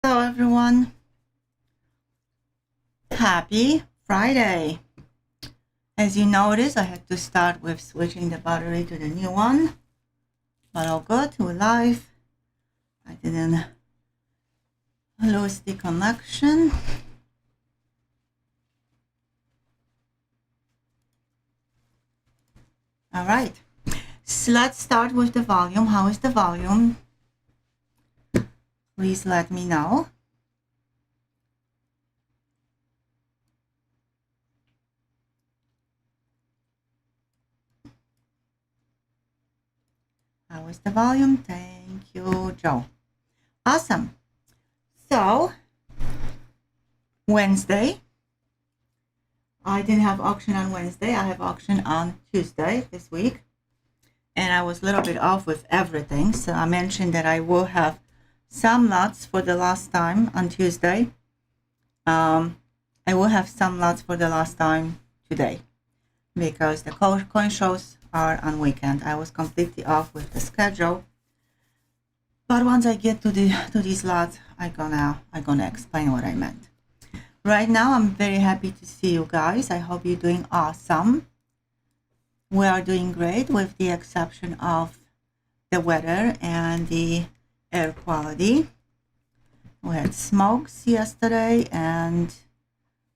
Hello everyone, happy Friday. As you notice, I had to start with switching the battery to the new one, but all good, we're live. I didn't lose the connection. All right, so let's start with the volume. How is the volume? Please let me know. How is the volume? Thank you, Joe. Awesome. So, Wednesday. I didn't have auction on Wednesday. I have auction on Tuesday this week. And I was a little bit off with everything. So I mentioned that I will have some lots for the last time on Tuesday. I will have some lots for the last time today because the coin shows are on weekend. I was completely off with the schedule. But once I get to these lots, I'm gonna explain what I meant. Right now, I'm very happy to see you guys. I hope you're doing awesome. We are doing great with the exception of the weather and the air quality. We had smokes yesterday and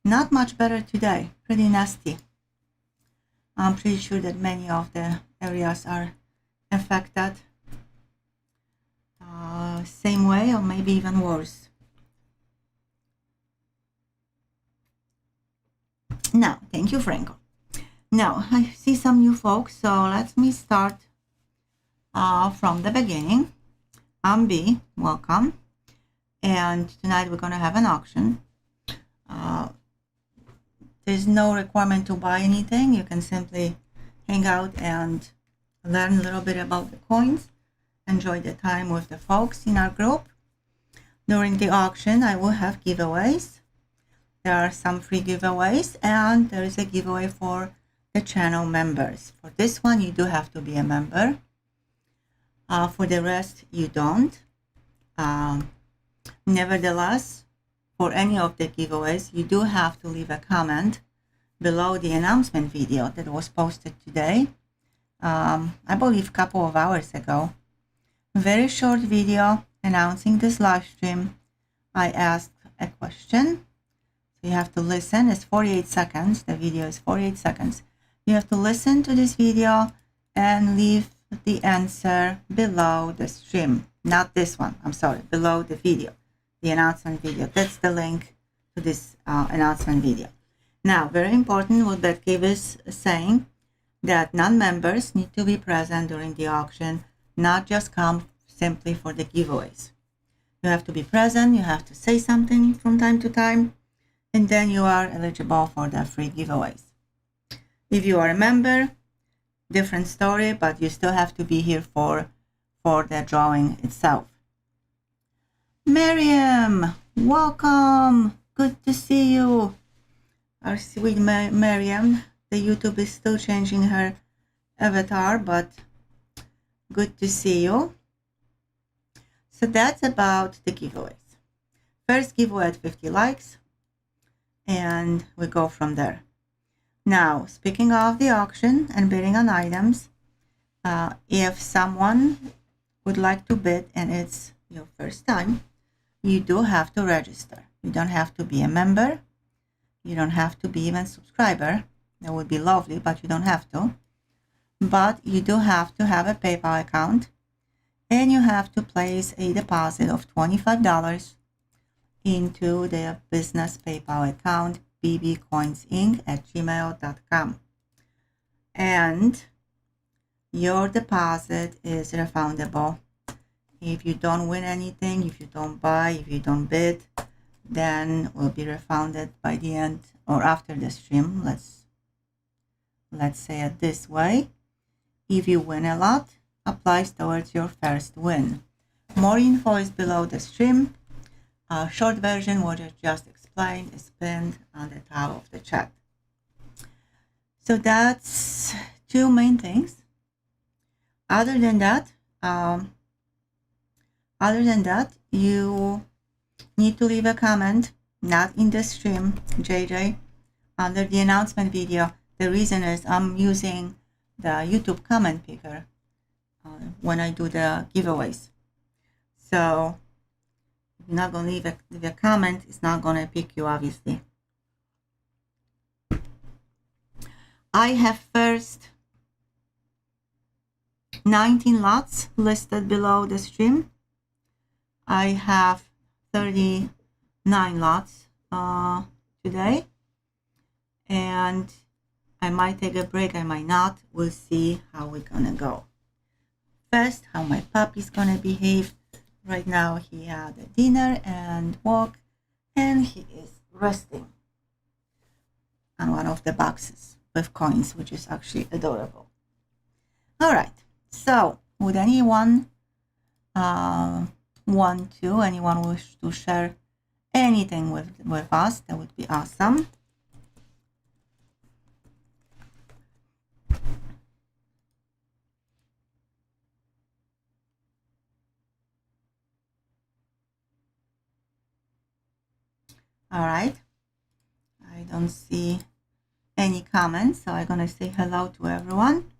not much better today. Pretty nasty. I'm pretty sure that many of the areas are affected same way or maybe even worse. Now, thank you, Franco. Now, I see some new folks, so let me start from the beginning. I'm B, welcome. And tonight we're going to have an auction. There's no requirement to buy anything. You can simply hang out and learn a little bit about the coins. Enjoy the time with the folks in our group. During the auction, I will have giveaways. There are some free giveaways, and there is a giveaway for the channel members. For this one, you do have to be a member. For the rest, you don't. Nevertheless, for any of the giveaways, you do have to leave a comment below the announcement video that was posted today. I believe a couple of hours ago. Very short video announcing this live stream. I asked a question. You have to listen. It's 48 seconds. The video is 48 seconds. You have to listen to this video and leave the answer below the stream. Not this one. I'm sorry. Below the video. The announcement video. That's the link to this announcement video. Now, very important what Betkev is saying, that non-members need to be present during the auction, not just come simply for the giveaways. You have to be present. You have to say something from time to time. And then you are eligible for the free giveaways. If you are a member, different story, but you still have to be here for the drawing itself. Miriam, welcome. Good to see you. Our sweet Miriam. The YouTube is still changing her avatar, but good to see you. So that's about the giveaways. First giveaway at 50 likes. And we go from there. Now, speaking of the auction and bidding on items, if someone would like to bid and it's your first time, you do have to register. You don't have to be a member. You don't have to be even a subscriber. That would be lovely, but you don't have to. But you do have to have a PayPal account, and you have to place a deposit of $25 into the business PayPal account, bbcoinsinc@gmail.com. And your deposit is refundable. If you don't win anything, if you don't buy, if you don't bid, then will be refunded by the end or after the stream. Let's say it this way. If you win a lot, applies towards your first win. More info is below the stream. Short version, what I just explained, is pinned on the top of the chat. So that's two main things. Other than that, you need to leave a comment, not in the stream, JJ, under the announcement video. The reason is I'm using the YouTube comment picker when I do the giveaways. So if you're not going to leave a comment, it's not going to pick you, obviously. I have first 19 lots listed below the stream. I have 39 lots today, and I might take a break, I might not. We'll see how we're gonna go. First, how my puppy's gonna behave. Right now he had a dinner and walk, and he is resting on one of the boxes with coins, which is actually adorable. All right, so would anyone anyone wish to share anything with us? That would be awesome. All right, I don't see any comments, so I'm gonna say hello to everyone,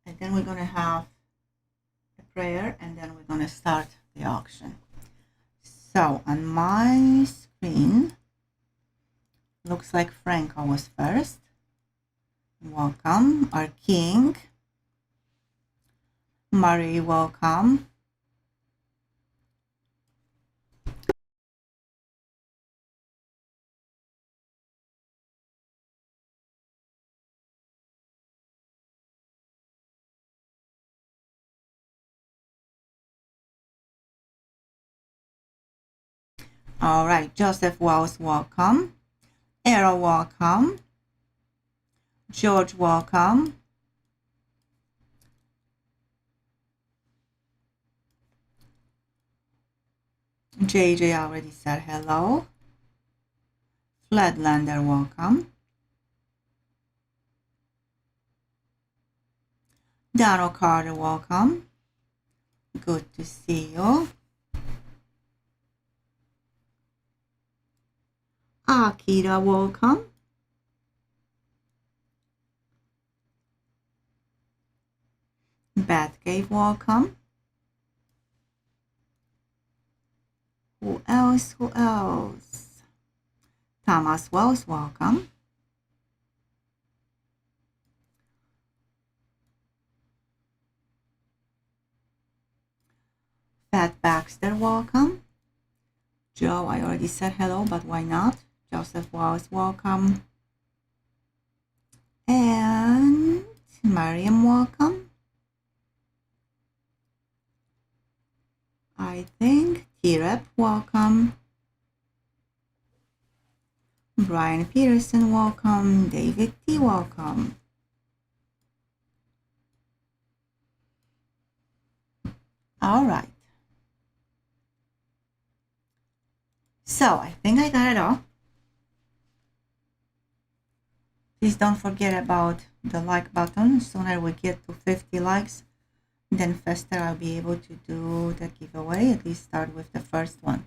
and then we're gonna have a prayer, and then we're gonna start the auction. So on my screen, looks like Franco was first. Welcome, our king. Marie, welcome. All right, Joseph Wells, welcome. Errol, welcome. George, welcome. JJ already said hello. Flatlander, welcome. Donald Carter, welcome. Good to see you. Akira, welcome. Batcave, welcome. Who else? Who else? Thomas Wells, welcome. Pat Baxter, welcome. Joe, I already said hello, but why not? Joseph Wells, welcome. And Mariam, welcome. I think T-Rep, welcome. Brian Peterson, welcome. David T, welcome. All right. So I think I got it all. Please don't forget about the like button. Sooner we get to 50 likes, then faster I'll be able to do the giveaway. At least start with the first one.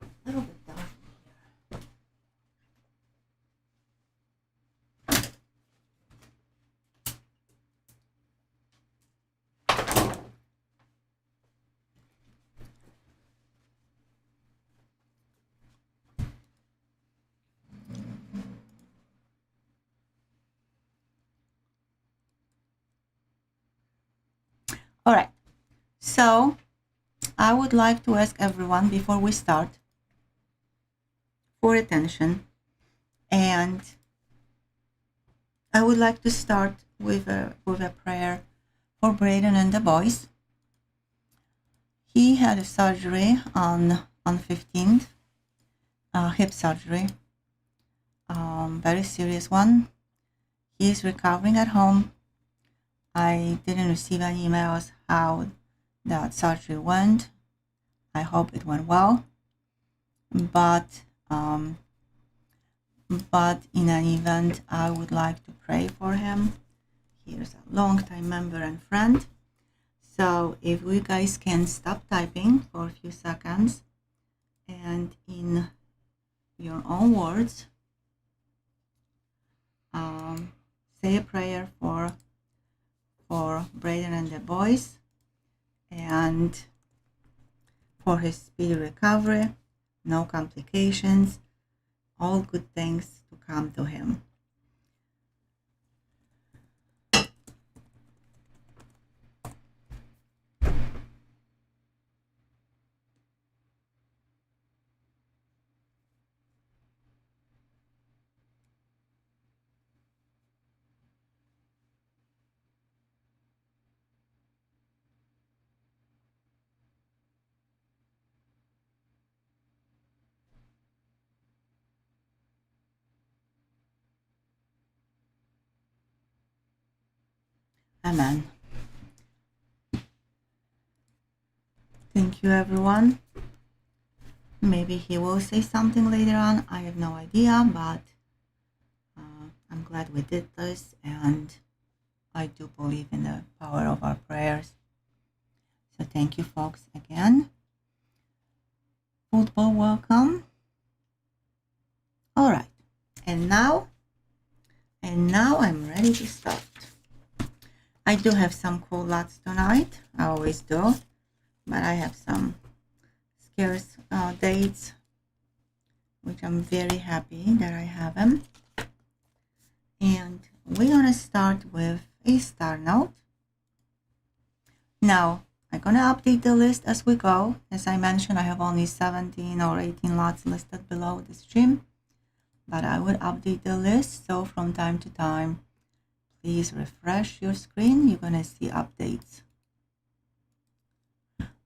A little bit dark here. All right, so I would like to ask everyone before we start for attention, and I would like to start with a prayer for Braden and the boys. He had a surgery on 15th, hip surgery, very serious one. He is recovering at home. I didn't receive any emails how that surgery went. I hope it went well, but in any event, I would like to pray for him. Here's a long-time member and friend. So if you guys can stop typing for a few seconds, and in your own words, say a prayer for Braden and the boys, and for his speedy recovery, no complications, all good things to come to him. Amen. Thank you, everyone. Maybe he will say something later on. I have no idea, but I'm glad we did this, and I do believe in the power of our prayers. So thank you, folks, again. Football, welcome. All right, and now I'm ready to start. I do have some cool lots tonight. I always do, but I have some scarce dates, which I'm very happy that I have them. And we're gonna start with a star note. Now, I'm gonna update the list as we go. As I mentioned, I have only 17 or 18 lots listed below the stream, but I will update the list. So from time to time, please refresh your screen. You're gonna see updates.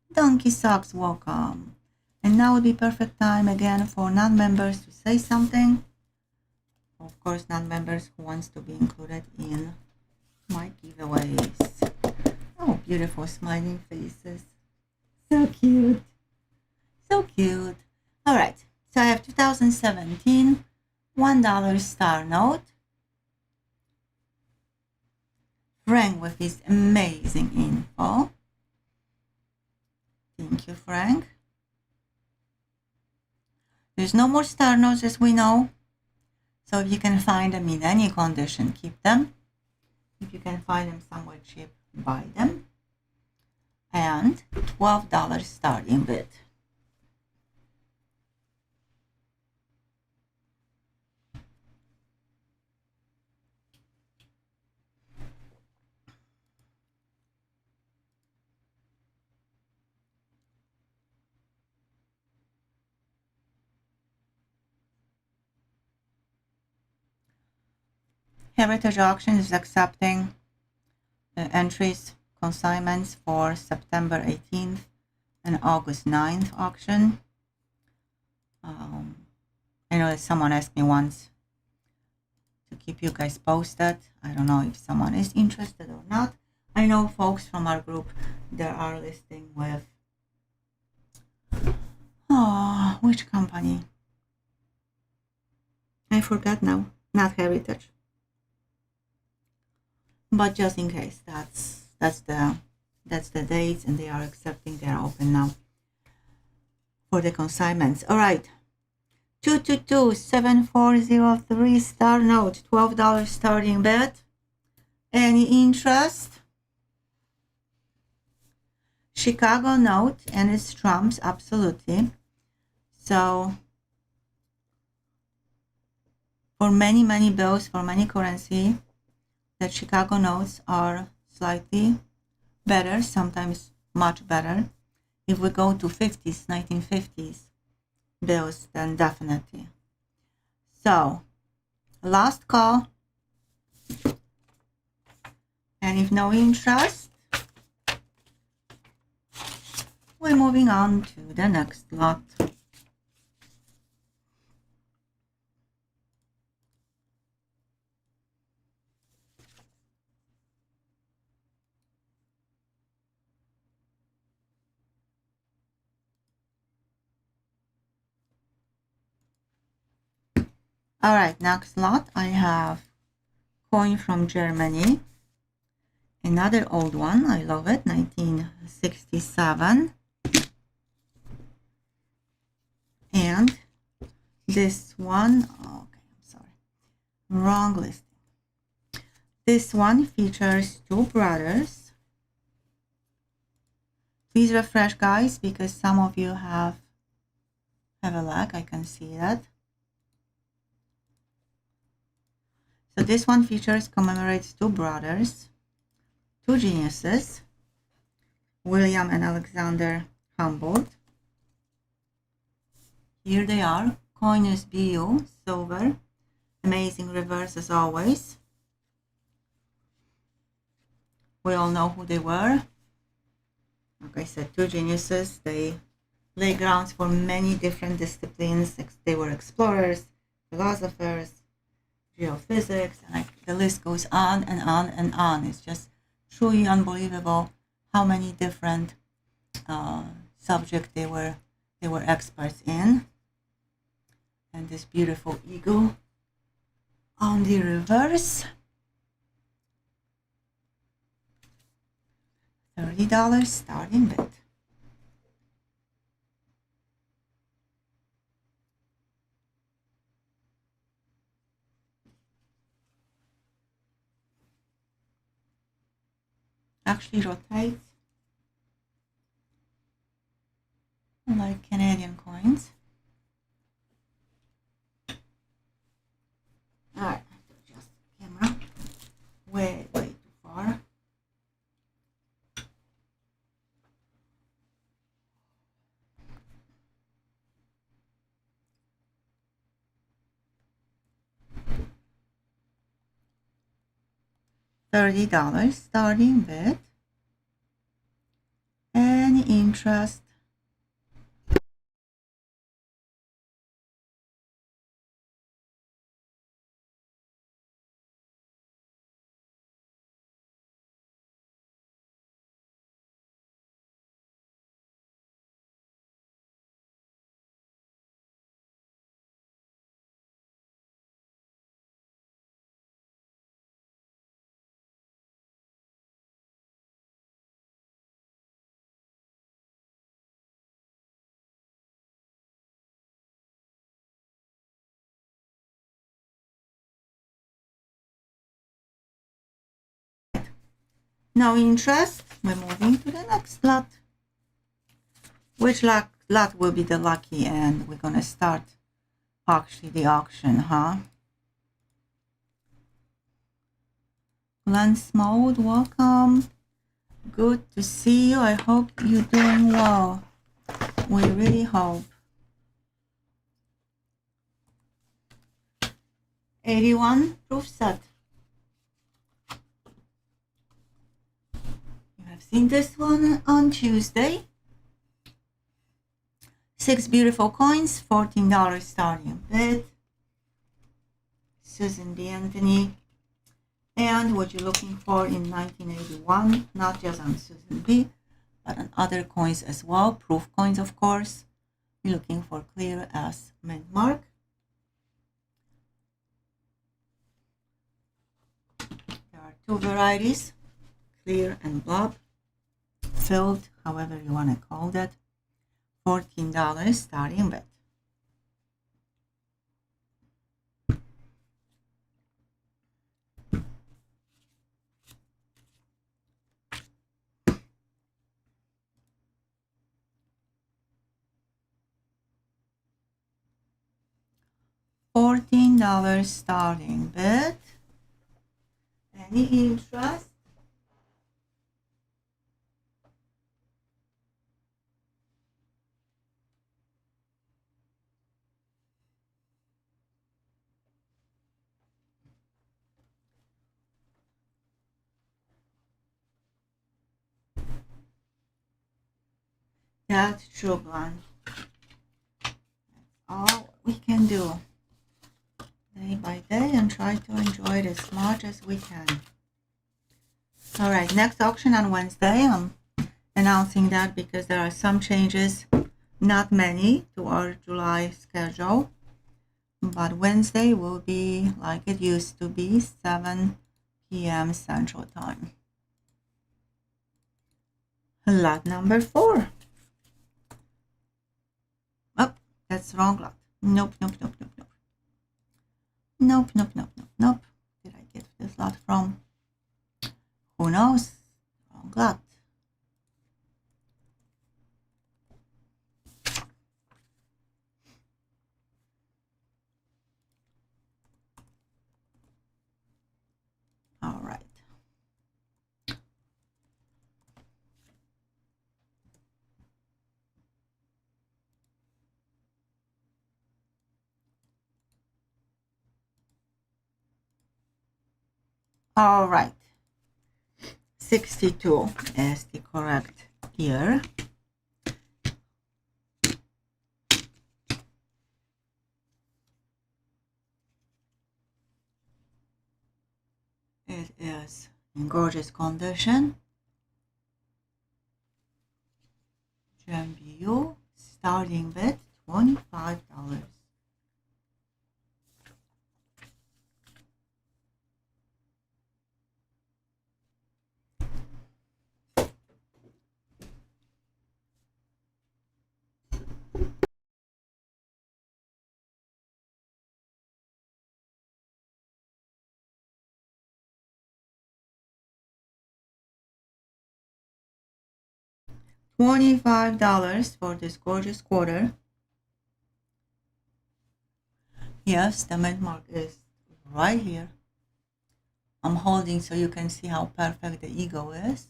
Donkey Socks, welcome. And now would be perfect time again for non-members to say something. Of course, non-members who wants to be included in my giveaways. Oh, beautiful smiling faces. So cute. So cute. All right. So I have 2017 $1 star note. Frank with his amazing info. Thank you, Frank. There's no more star notes as we know. So if you can find them in any condition, keep them. If you can find them somewhere cheap, buy them. And $12 starting bid. Heritage Auction is accepting entries, consignments for September 18th and August 9th auction. I know that someone asked me once to keep you guys posted. I don't know if someone is interested or not. I know folks from our group, they are listing with, which company? I forgot now, not Heritage. But just in case, that's the dates, and they are accepting. They are open now for the consignments. All right, 222-7403 star note, $12 starting bet. Any interest? Chicago note, and it's trumps absolutely. So for many bills, for many currency, the Chicago notes are slightly better, sometimes much better. If we go to 50s, 1950s bills, then definitely. So, last call. And if no interest, we're moving on to the next lot. All right, next lot, I have coin from Germany. Another old one, I love it, 1967. And this one, okay, I'm sorry, wrong listing. This one features two brothers. Please refresh, guys, because some of you have a lag. I can see that. So this one commemorates two brothers, two geniuses, William and Alexander Humboldt. Here they are. Coin is BU, silver. Amazing reverse as always. We all know who they were. Like I said, two geniuses. They lay grounds for many different disciplines. They were explorers, philosophers, geophysics, and the list goes on and on and on. It's just truly unbelievable how many different subjects they were experts in. And this beautiful eagle on the reverse. $30 starting bid. Actually rotates like Canadian coins. Alright, just camera way too far. $30 starting bid. Any interest? No interest. We're moving to the next lot. Which lot will be the lucky end? We're gonna start actually the auction, huh? Lens mode, welcome. Good to see you. I hope you're doing well. We really hope. 81 proof set. You have seen this one on Tuesday. 6 beautiful coins, $14 starting bid. Susan B. Anthony. And what you're looking for in 1981, not just on Susan B, but on other coins as well, proof coins of course. You're looking for clear as mint mark. There are two varieties, clear and blob, filled, however you want to call that. $14 starting bid. $14 starting bid. Any interest? That's true, Glenn. That's all we can do day by day and try to enjoy it as much as we can. All right, next auction on Wednesday. I'm announcing that because there are some changes, not many, to our July schedule. But Wednesday will be like it used to be, 7 p.m. Central Time. Lot number 4. Oh, that's wrong lot. Nope, nope, nope, nope, nope. Nope, nope, nope, nope, nope. Did I get this lot from? Who knows? Wrong lot. All right. All right. 62 is the correct year. It is in gorgeous condition. GMBU starting with $25. $25 for this gorgeous quarter. Yes, the mint mark is right here. I'm holding so you can see how perfect the ego is.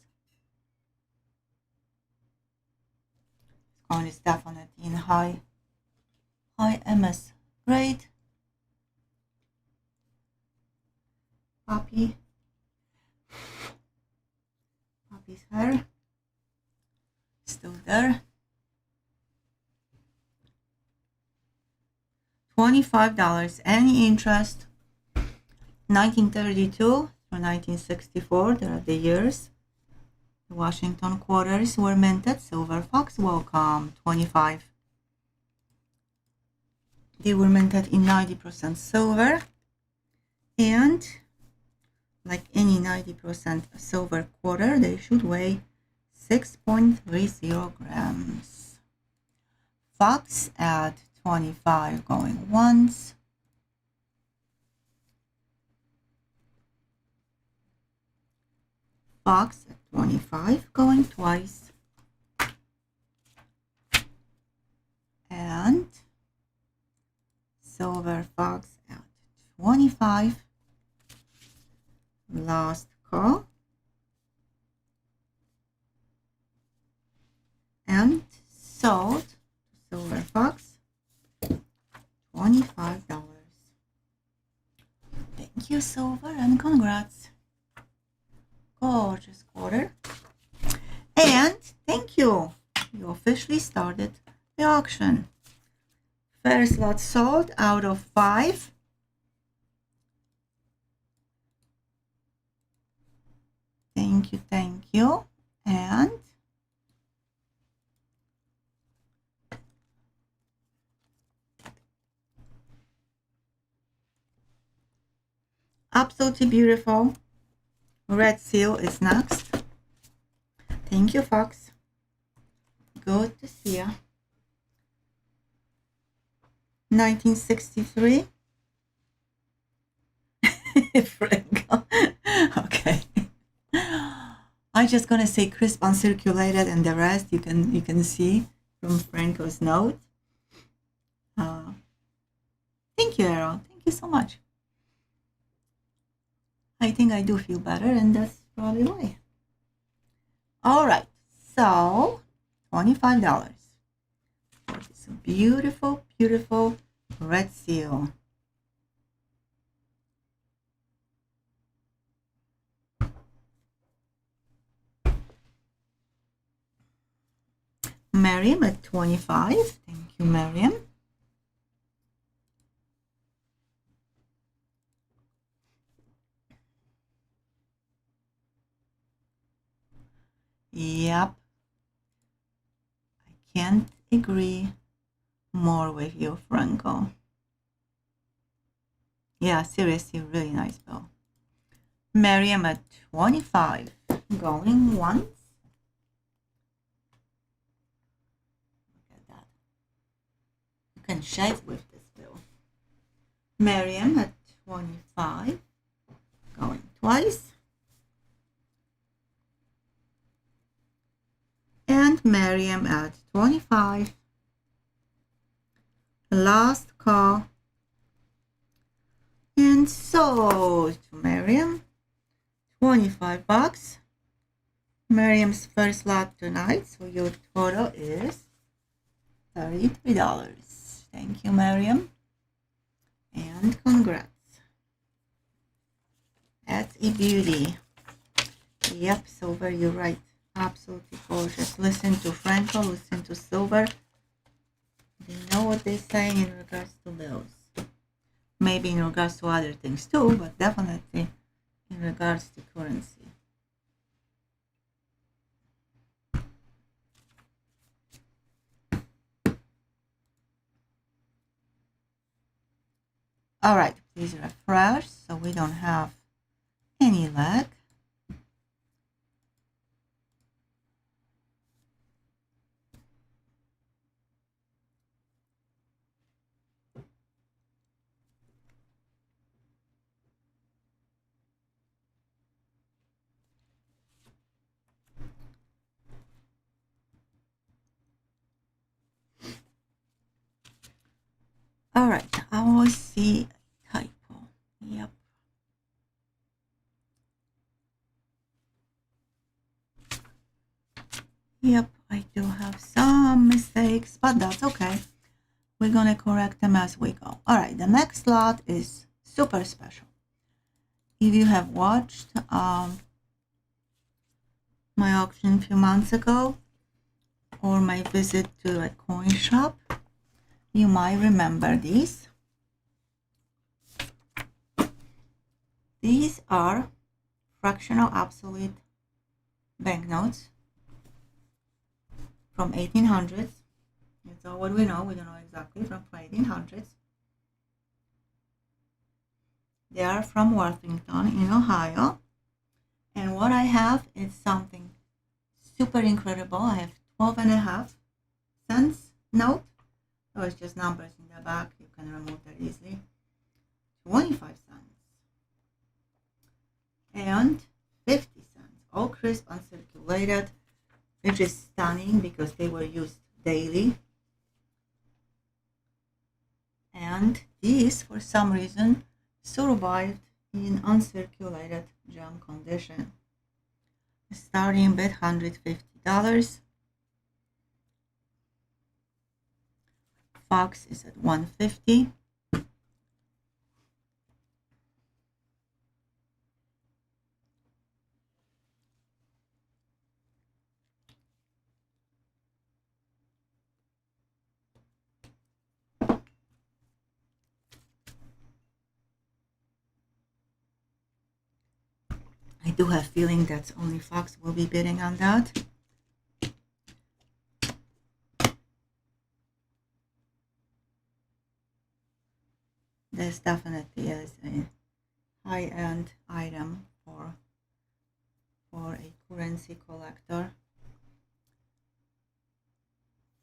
Coin is definitely in high MS grade. Puppy's hair still there. $25. Any interest? 1932 through 1964. There are the years. The Washington quarters were minted. Silver Fox, welcome. 25. They were minted in 90% silver. And like any 90% silver quarter, they should weigh 6.30 grams. Fox at 25 going once. Fox at 25 going twice. And Silver Fox at 25. Last call. And sold Silver Fox $25. Thank you, Silver, and congrats. Gorgeous quarter. And thank you. You officially started the auction. First lot sold out of 5. Thank you, thank you. And absolutely beautiful. Red seal is next. Thank you, Fox. Good to see you. 1963. Franco. Okay. I'm just gonna say crisp uncirculated, and the rest you can see from Franco's note. Thank you, Errol. Thank you so much. I think I do feel better, and that's probably why. All right, so $25 for this beautiful, beautiful red seal. Miriam at 25. Thank you, Miriam. Yep. I can't agree more with you, Franco. Yeah, seriously, really nice bill. Miriam at 25. Going once. Look at that. You can shave with this bill. Miriam at 25, going twice. And Miriam at 25. Last call. And sold to Miriam. 25 bucks. Miriam's first lot tonight, so your total is $33. Thank you, Miriam. And congrats. That's a beauty. Yep, Silver, you're right. Absolutely gorgeous. Listen to Franco, listen to Silver. They know what they're saying in regards to bills. Maybe in regards to other things too, but definitely in regards to currency. All right, please refresh so we don't have any lag. All right, I will see a typo. Yep. Yep, I do have some mistakes, but that's okay. We're gonna correct them as we go. All right, the next lot is super special. If you have watched my auction a few months ago or my visit to a coin shop, you might remember these. These are fractional obsolete banknotes from 1800s. That's all what we know. We don't know exactly, from 1800s. They are from Worthington in Ohio. And what I have is something super incredible. I have 12.5 cents note. So it's just numbers in the back. You can remove that easily. 25 cents. And 50 cents. All crisp, uncirculated. Which is stunning because they were used daily. And these, for some reason, survived in uncirculated gem condition. Starting at $150. Fox is at $150. I do have a feeling that only Fox will be bidding on that. This definitely is a high-end item for a currency collector.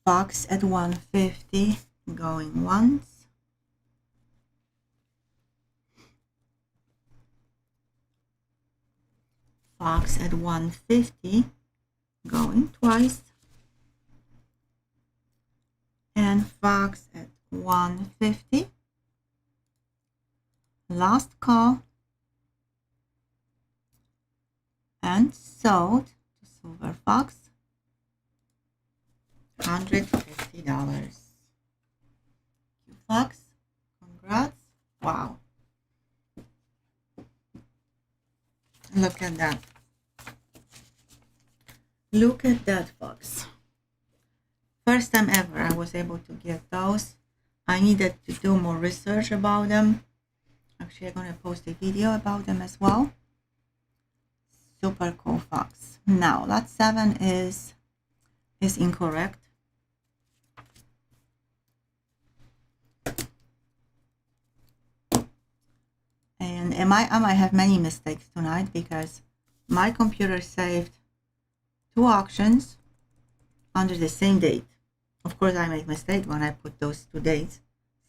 Fox at $150, going once. Fox at $150, going twice. And Fox at $150. Last call. And sold to Silver Fox. $150. Fox, congrats. Wow. Look at that. Look at that, Fox. First time ever I was able to get those. I needed to do more research about them. Actually, I'm going to post a video about them as well. Super cool Fox. Now, lot 7 is incorrect. And I might have many mistakes tonight because my computer saved 2 auctions under the same date Of course, I made mistake when I put those two dates,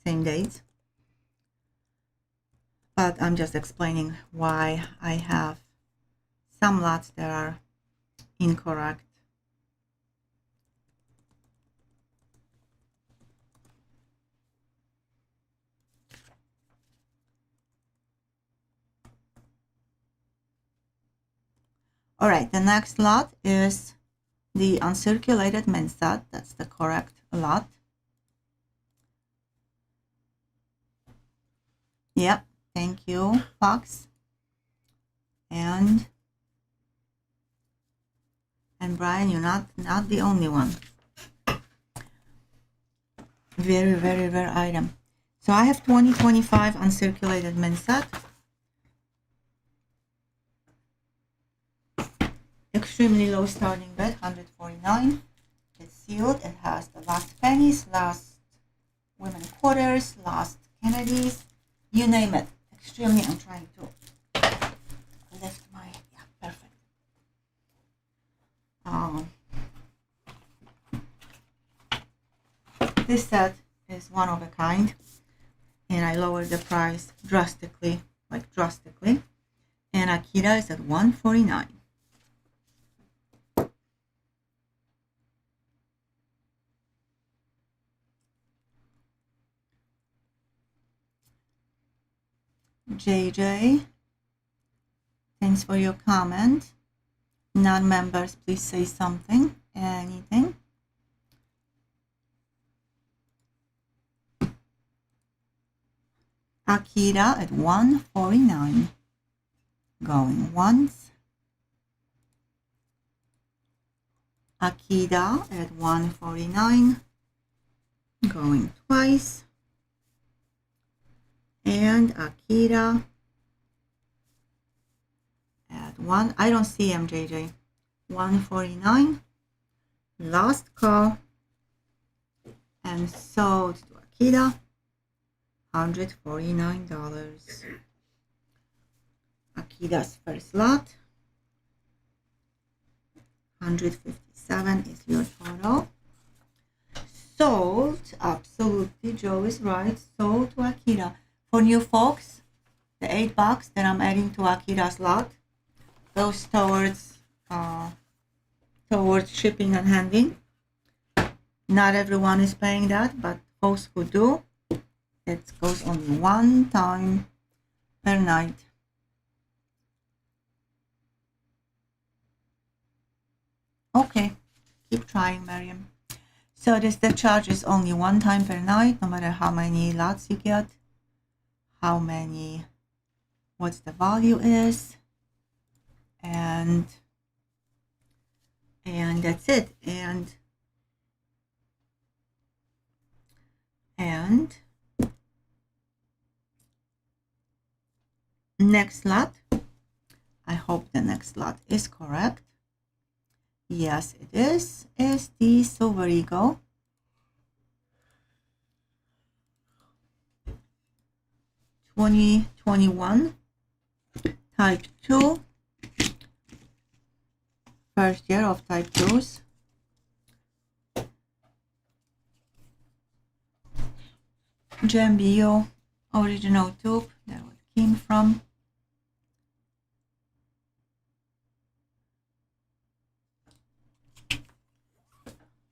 same dates. But I'm just explaining why I have some lots that are incorrect. All right, the next lot is the uncirculated mensat. That's the correct lot. Yep, thank you, Fox. And Brian, you're not the only one. Very, very rare item. So I have 2025 uncirculated mensat. Extremely low starting bid, 149. It's sealed. It has the last pennies, last women quarters, last Kennedys, you name it. Extremely, I'm trying to lift my, yeah, perfect. This set is one of a kind, and I lowered the price drastically, like drastically. And Akira is at 149. JJ, thanks for your comment. Non-members, please say something, anything. Akira at 149. Going once. Akira at 149. Going twice. And Akira at 1. I don't see MJJ. 149. Last call. And sold to Akira. $149. Akira's first lot. 157 is your total. Sold, absolutely, Joe is right. Sold to Akira. For new folks, the $8 that I'm adding to Akira's lot goes towards shipping and handling. Not everyone is paying that, but folks who do, it goes only one time per night. Okay, keep trying, Miriam. So the charge is only one time per night, no matter how many lots you get, what the value is, and that's it. And next lot, I hope the next lot is correct. Yes, it is the Silver Eagle. (2021) Type 2. First year of Type 2s. JMBO original tube, that it came from.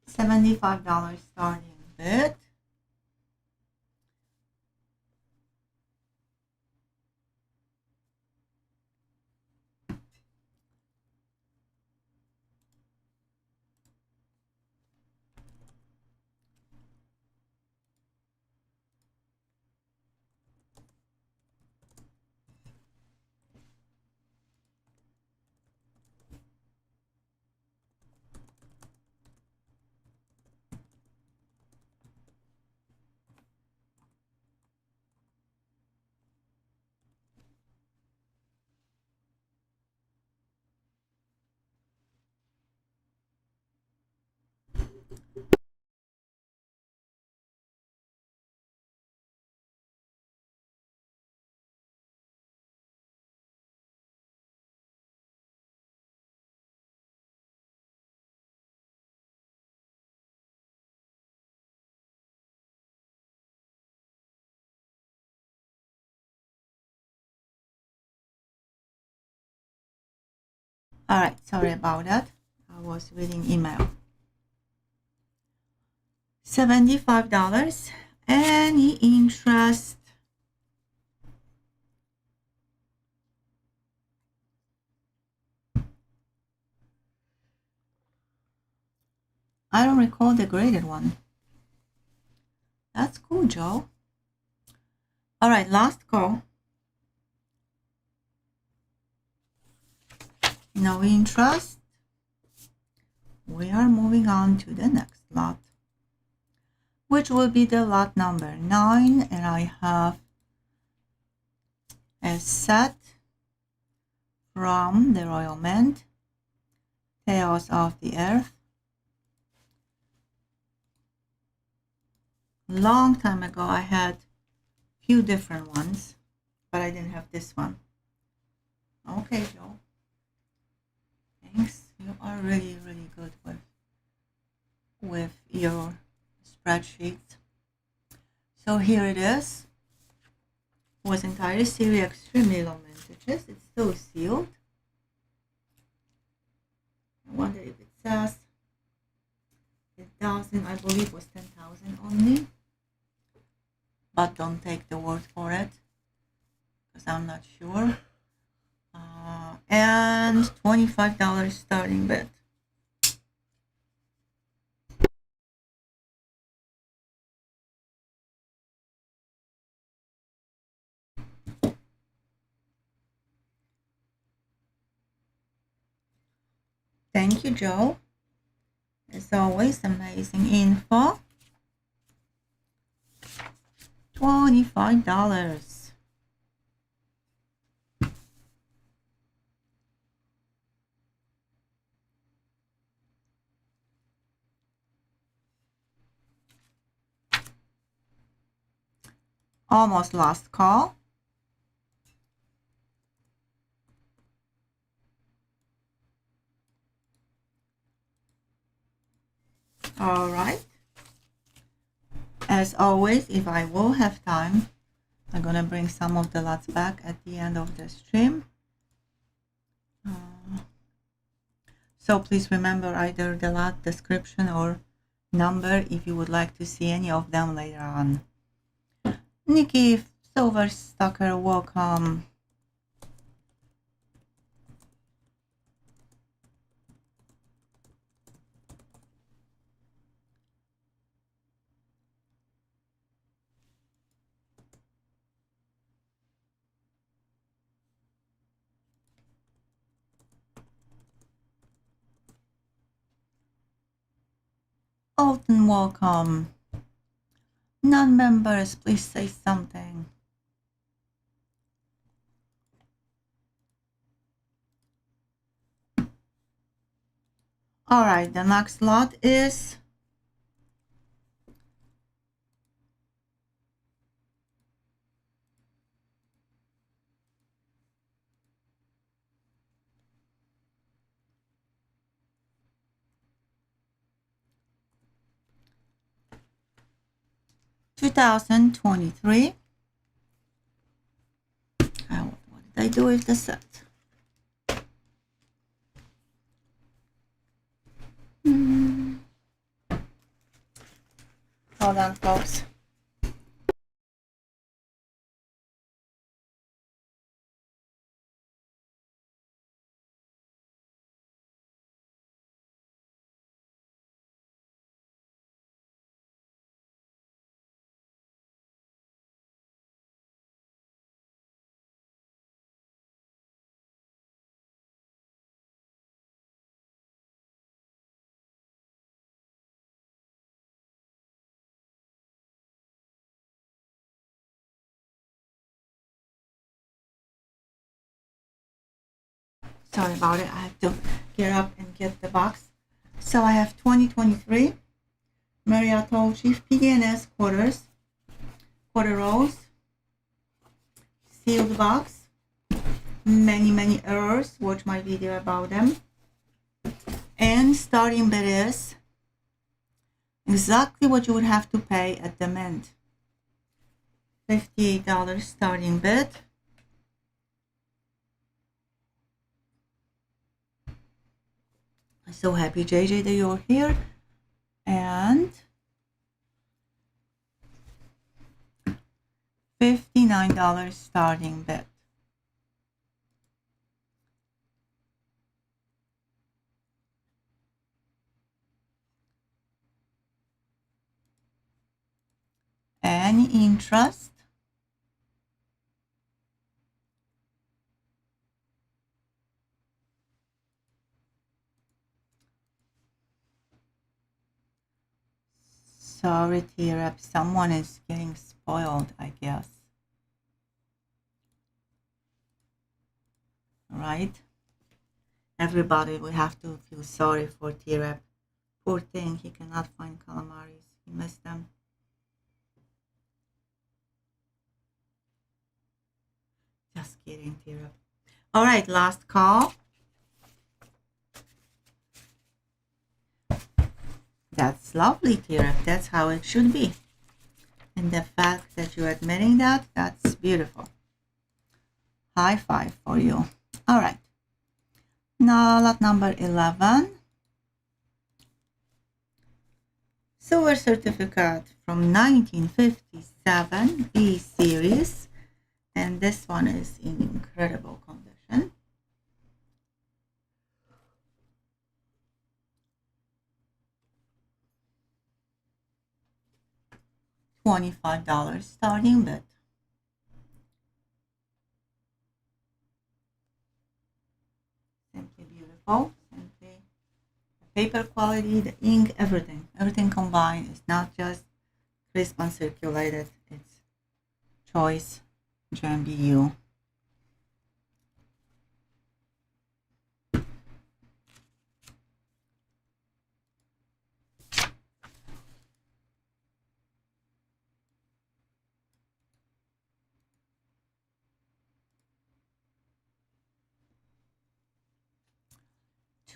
$75 starting bid. All right, sorry about that. I was reading email. $75. Any interest? I don't recall the graded one. That's cool, Joe. All right, last call. No interest. We are moving on to the next lot, which will be the lot number 9, and I have a set from the Royal Mint, Tales of the Earth. Long time ago I had few different ones, but I didn't have this one. Okay, Joe. Thanks. You are really, really good with your spreadsheets. So here it is. Was entire series, extremely low mintages. It's still sealed. I wonder if it says it doesn't. I believe it was 10,000 only. But don't take the word for it, because I'm not sure. And $25 starting bid. Thank you, Joe. As always, amazing info. $25. Almost last call. All right. As always, if I will have time, I'm gonna bring some of the lots back at the end of the stream. So please remember either the lot description or number if you would like to see any of them later on. Nikki Silver Stalker, welcome. Alton, welcome. Non-members, please say something. All right, the next lot is $2,023. What did I do with the set? Hold on, folks. Sorry about it. I have to get up and get the box. So I have 2023 Mariotto Chief PDNS quarter rolls, sealed box, many errors. Watch my video about them. And starting bid is exactly what you would have to pay at the mint. $58 starting bid. I'm so happy, JJ, that you're here. And $59 starting bid. Any interest? Sorry, T-Rep, someone is getting spoiled, I guess. Right? Everybody will have to feel sorry for T-Rep. Poor thing, he cannot find calamaris. He missed them. Just kidding, T-Rep. All right, last call. That's lovely, T-Rep. That's how it should be. And the fact that you're admitting that, that's beautiful. High five for you. All right. Now, lot number 11. Silver certificate from 1957, B series. And this one is in incredible condition. $25 starting bid. Simply beautiful. Simply the paper quality, the ink, everything combined. It's not just crisp uncirculated. It's choice GMBU.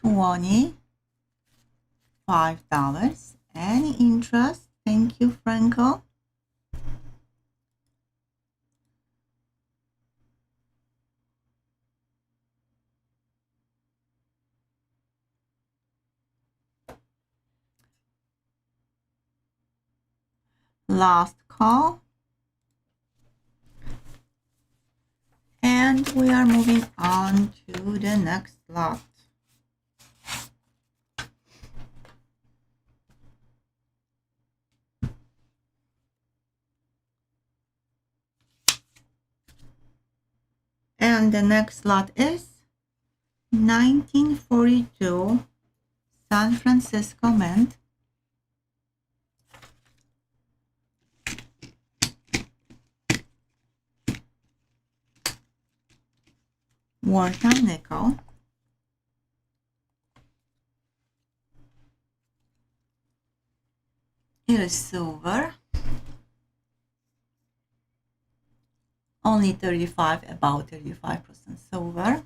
$25. Any interest? Thank you, Franco. Last call. And we are moving on to the next lot. And the next lot is 1942 San Francisco Mint. Wartime nickel. It is silver. Only 35, about 35% silver.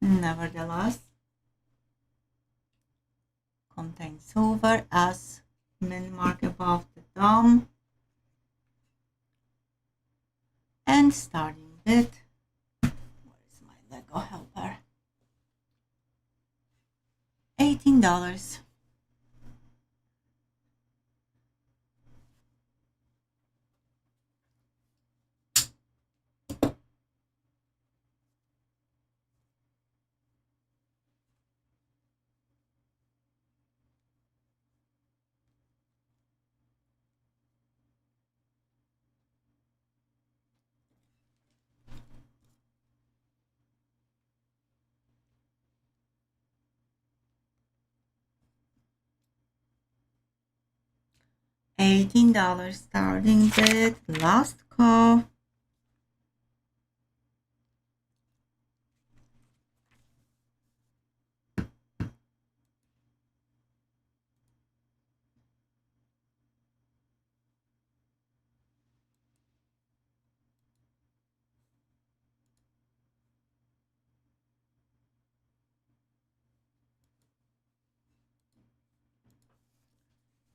Nevertheless, contains silver as mint mark above the dome. And starting bid. Where is my Lego helper? $18. $18 starting bid. Last call.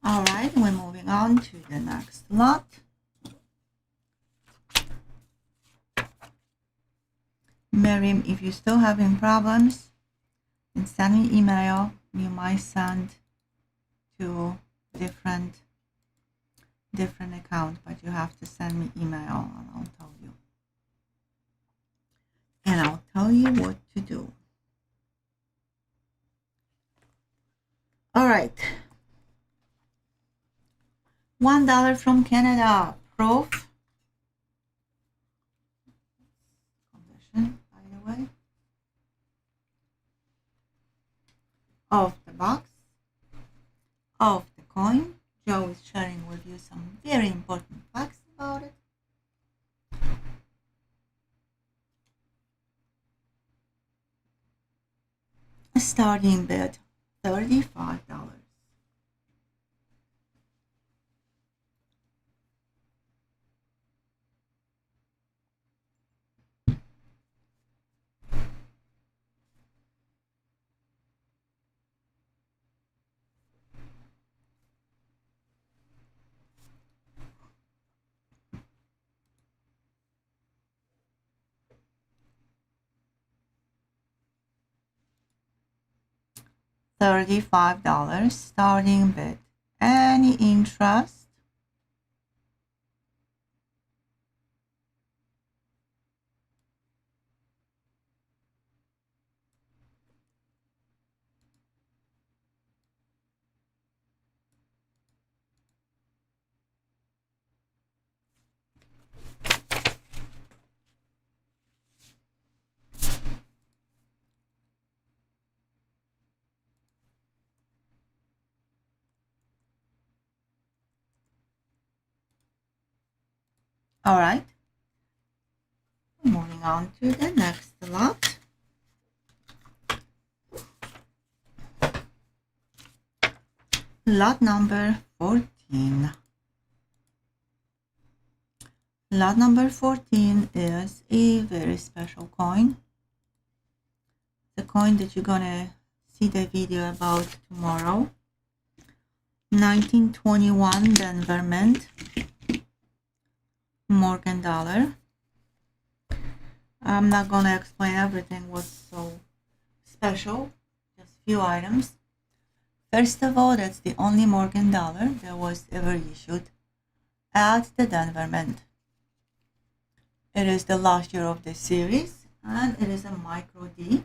All right, we're moving on to the next lot. Miriam, if you're still having problems, And send me email. You might send to different account, but you have to send me email and I'll tell you. And I'll tell you what to do. All right. $1 from Canada. Proof. Condition, by the way. Of the box. Of the coin. Joe is sharing with you some very important facts about it. Starting bid, $35. $35 starting bid. Any interest? All right. Moving on to the next lot. Lot number 14. Lot number 14 is a very special coin. The coin that you're gonna see the video about tomorrow. 1921 Denver Mint. Morgan dollar. I'm not gonna explain everything what's so special, just few items. First of all, that's the only Morgan dollar that was ever issued at the Denver Mint. It is the last year of the series and it is a micro D.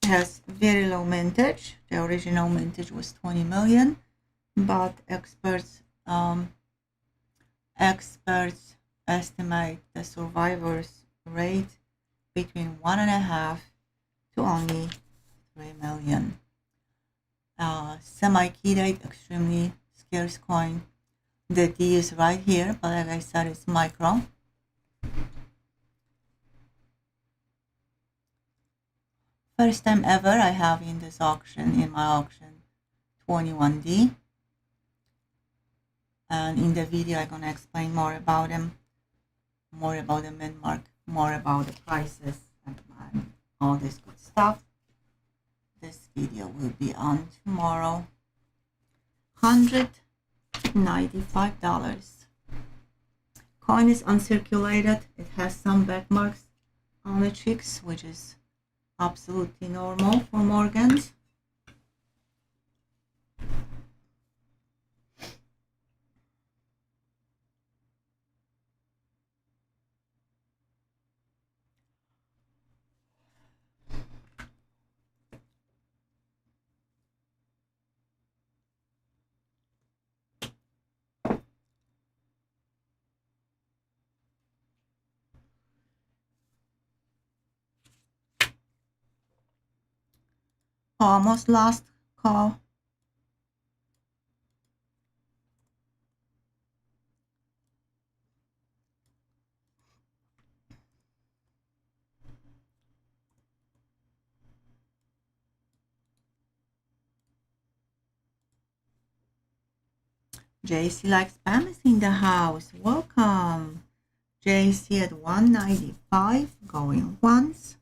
It has very low mintage. The original mintage was 20 million, but experts estimate the survivors rate between 1.5 to only 3 million. Semi-key date, extremely scarce coin. The D is right here, but like I said, it's micro. First time ever I have in this auction, in my auction, 21D. And in the video I'm gonna explain more about them, more about the mint mark, more about the prices and all this good stuff. This video will be on tomorrow. $195. Coin is uncirculated. It has some back marks on the cheeks, which is absolutely normal for Morgans. Almost last call. JC like spam is in the house. Welcome. JC at 195 going once.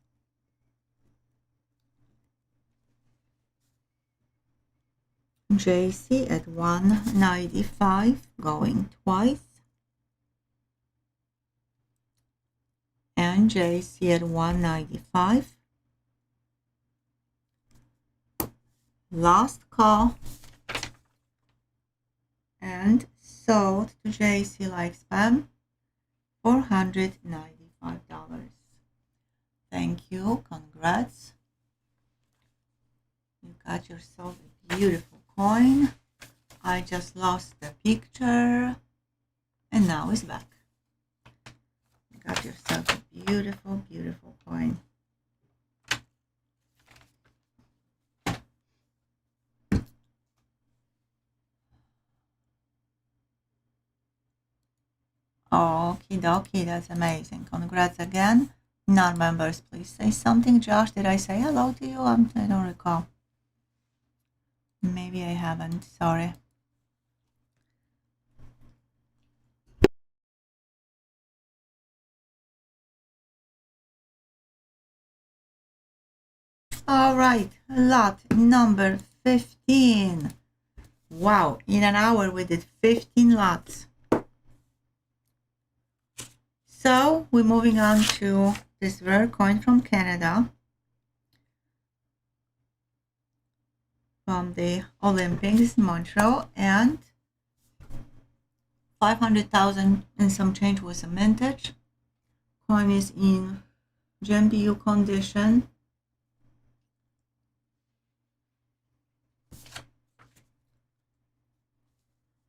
JC at 195 going twice. And JC at 195 last call, and sold to JC like spam, $495. Thank you, congrats. You got yourself a beautiful coin. I just lost the picture and now it's back. You got yourself a beautiful, beautiful coin. Okie dokie, that's amazing. Congrats again. Non-members, please say something. Josh, did I say hello to you? I don't recall. Maybe I haven't, sorry. All right, lot number 15. Wow, in an hour we did 15 lots. So we're moving on to this rare coin from Canada, from the Olympics in Montreal, and 500,000 and some change was a mintage. Coin is in GMBU condition.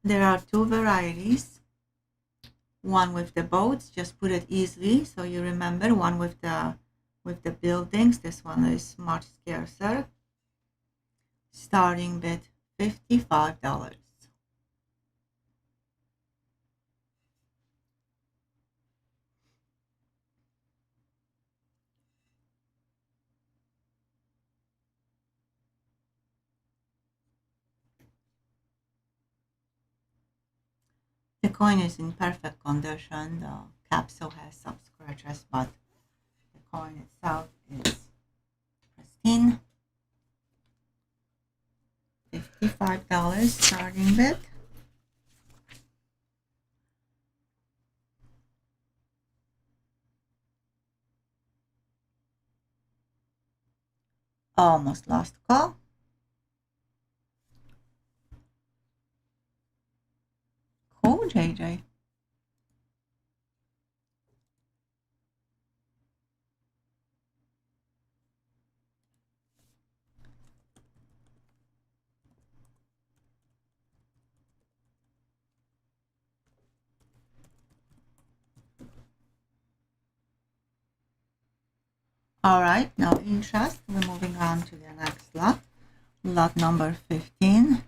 There are two varieties. One with the boats, just put it easily so you remember. One with the buildings. This one is much scarcer. Starting bid $55. The coin is in perfect condition. The capsule has some scratches, but the coin itself is pristine. $55 starting bid. Almost lost call. Cool, JJ. All right, no interest. We're moving on to the next lot. Lot number 15.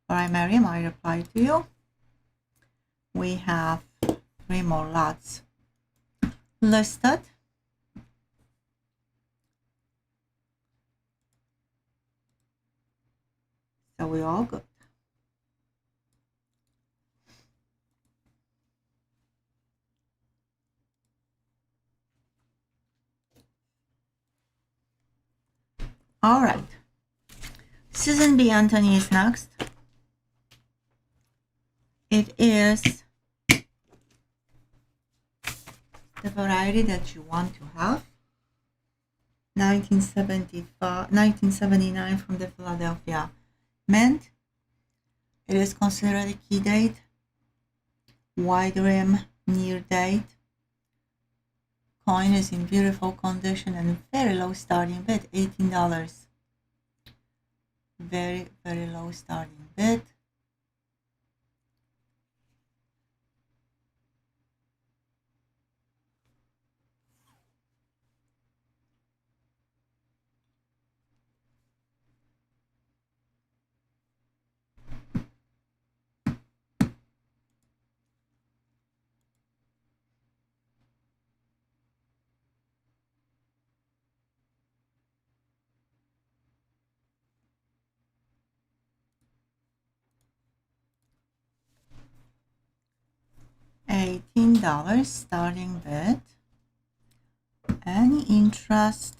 All right, Miriam, I reply to you. We have 3 more lots listed. So we're all good. All right. Susan B. Anthony is next. It is the variety that you want to have. 1979 from the Philadelphia Mint. It is considered a key date, wide rim, near date. Coin is in beautiful condition and very low starting bid, $18. Very, very low starting bid. $18 starting bid. Any interest?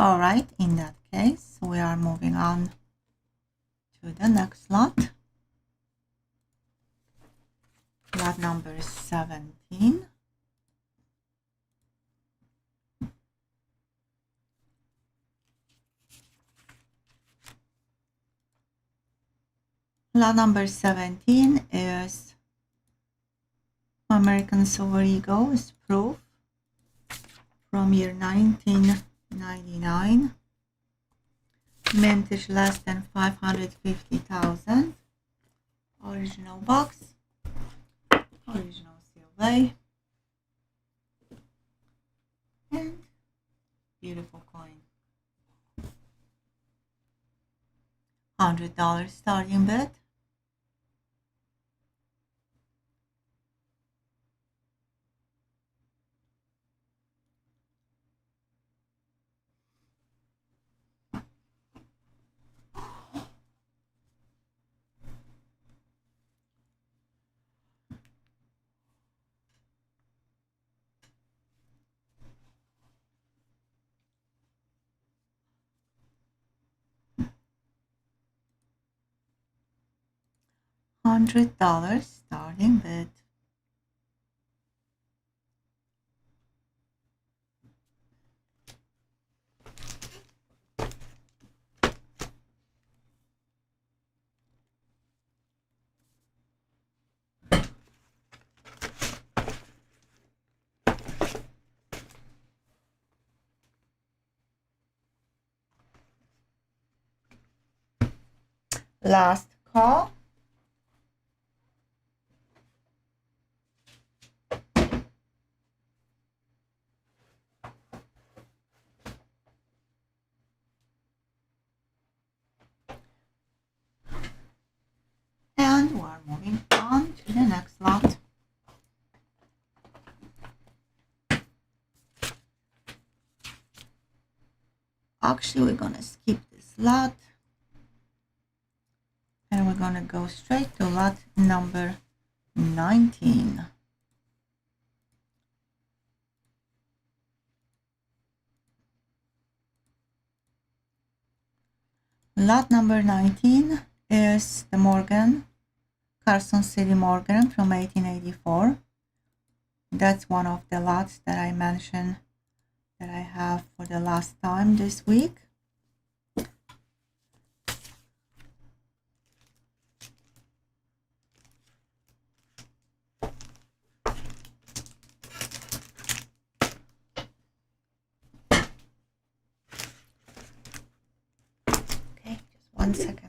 All right, in that case, we are moving on to the next lot. Lot number 17. Lot number 17 is American Silver Eagle is proof from year 1999. Mintage less than 550,000. Original box. Original silver. And beautiful coin. $100 starting bid. $100 starting bid. Last call. And we are moving on to the next lot. Actually, we're gonna skip this lot and we're gonna go straight to lot number 19. Lot number 19 is the Morgan, Carson City Morgan from 1884. That's one of the lots that I mentioned that I have for the last time this week. Okay, just 1 second.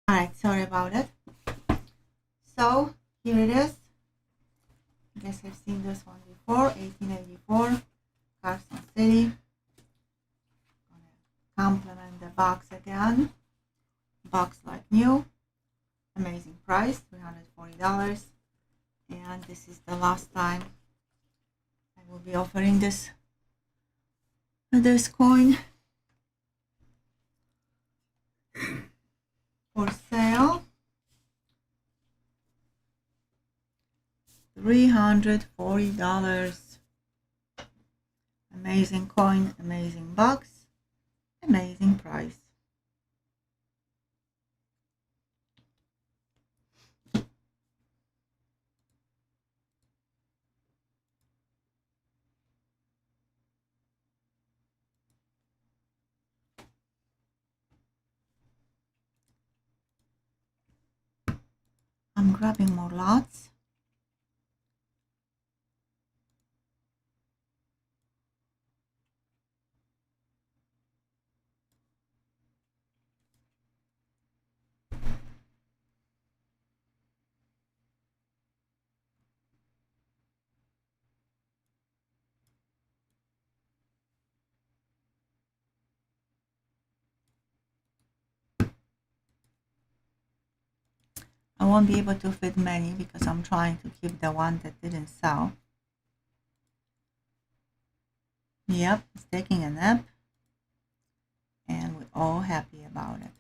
Alright, sorry about it. So here it is. I guess I've seen this one before. 1884, Carson City. Gonna complement the box again. Box like new. Amazing price, $340. And this is the last time I will be offering this coin for sale. $340. Amazing coin, amazing box, amazing price. I'm grabbing more lots. I won't be able to fit many because I'm trying to keep the one that didn't sell. Yep, it's taking a nap, and we're all happy about it.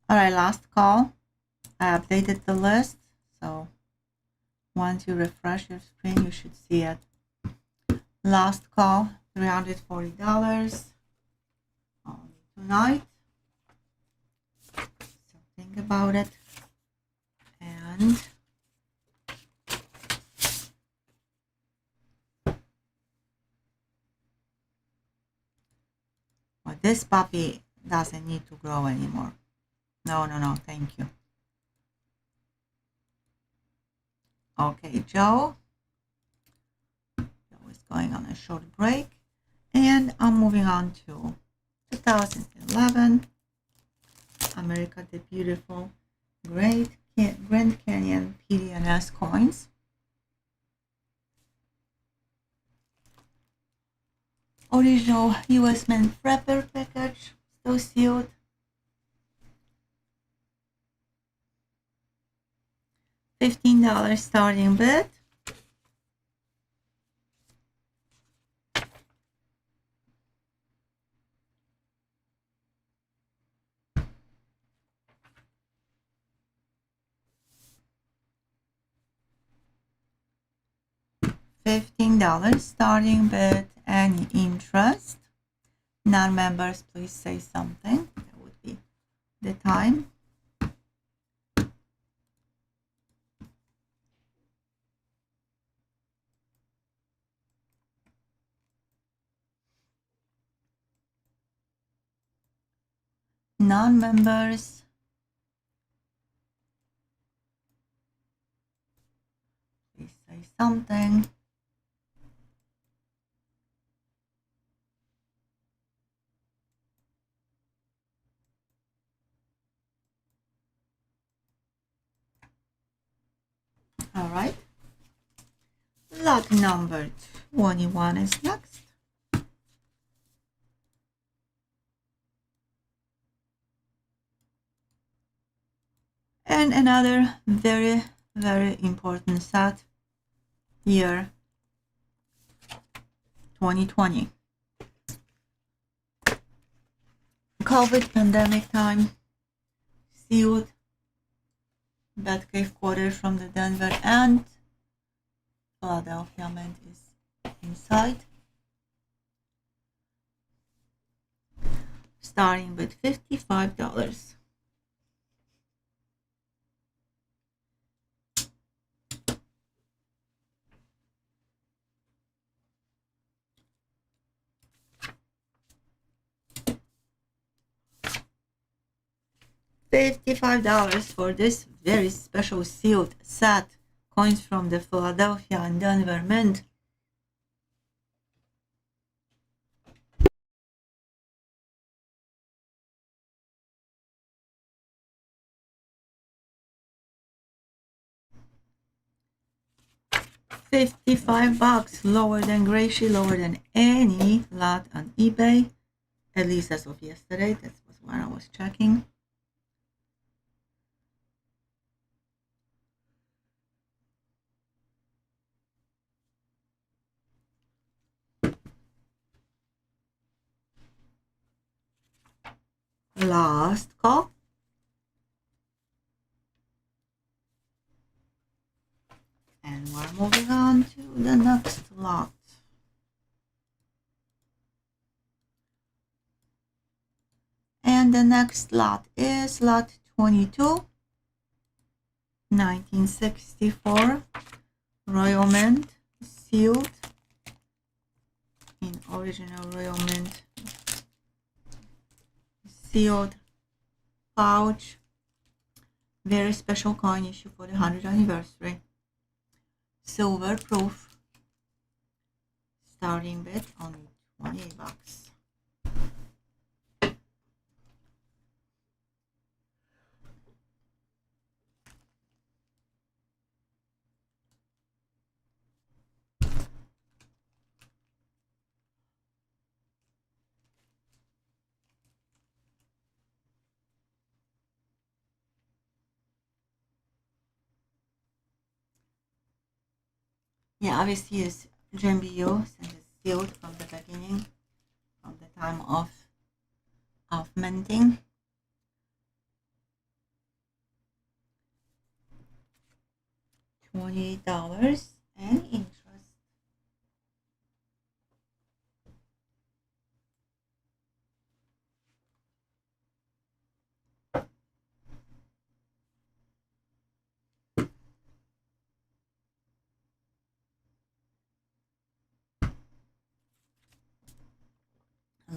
All right, last call. I updated the list, so once you refresh your screen, you should see it. Last call, $340 only tonight. So think about it. And well, this puppy doesn't need to grow anymore. No, thank you. Okay, Joe is going on a short break, and I'm moving on to 2011 America the Beautiful Grand Canyon PD&S coins. Original US Mint wrapper package, still sealed. $15 starting bid. $15 starting bid. Any interest? Non-members, please say something. That would be the time. Non-members, please say something. All right. Lot number 21 is next. And another very, very important set, year 2020. COVID pandemic time, sealed, Batcave quarter from the Denver and Philadelphia Mint is inside. Starting with $55. $55 for this very special sealed set. Coins from the Philadelphia and Denver Mint. $55, lower than Gracie, lower than any lot on eBay, at least as of yesterday. That was when I was checking. Last call. And we're moving on to the next lot. And the next lot is lot 22, 1964, Royal Mint, sealed in original Royal Mint, sealed pouch, very special coin issue for the 100th anniversary, silver proof, starting bid only $28. Yeah, obviously it's GMBU since it's sealed from the beginning, from the time of minting. $28 and interest.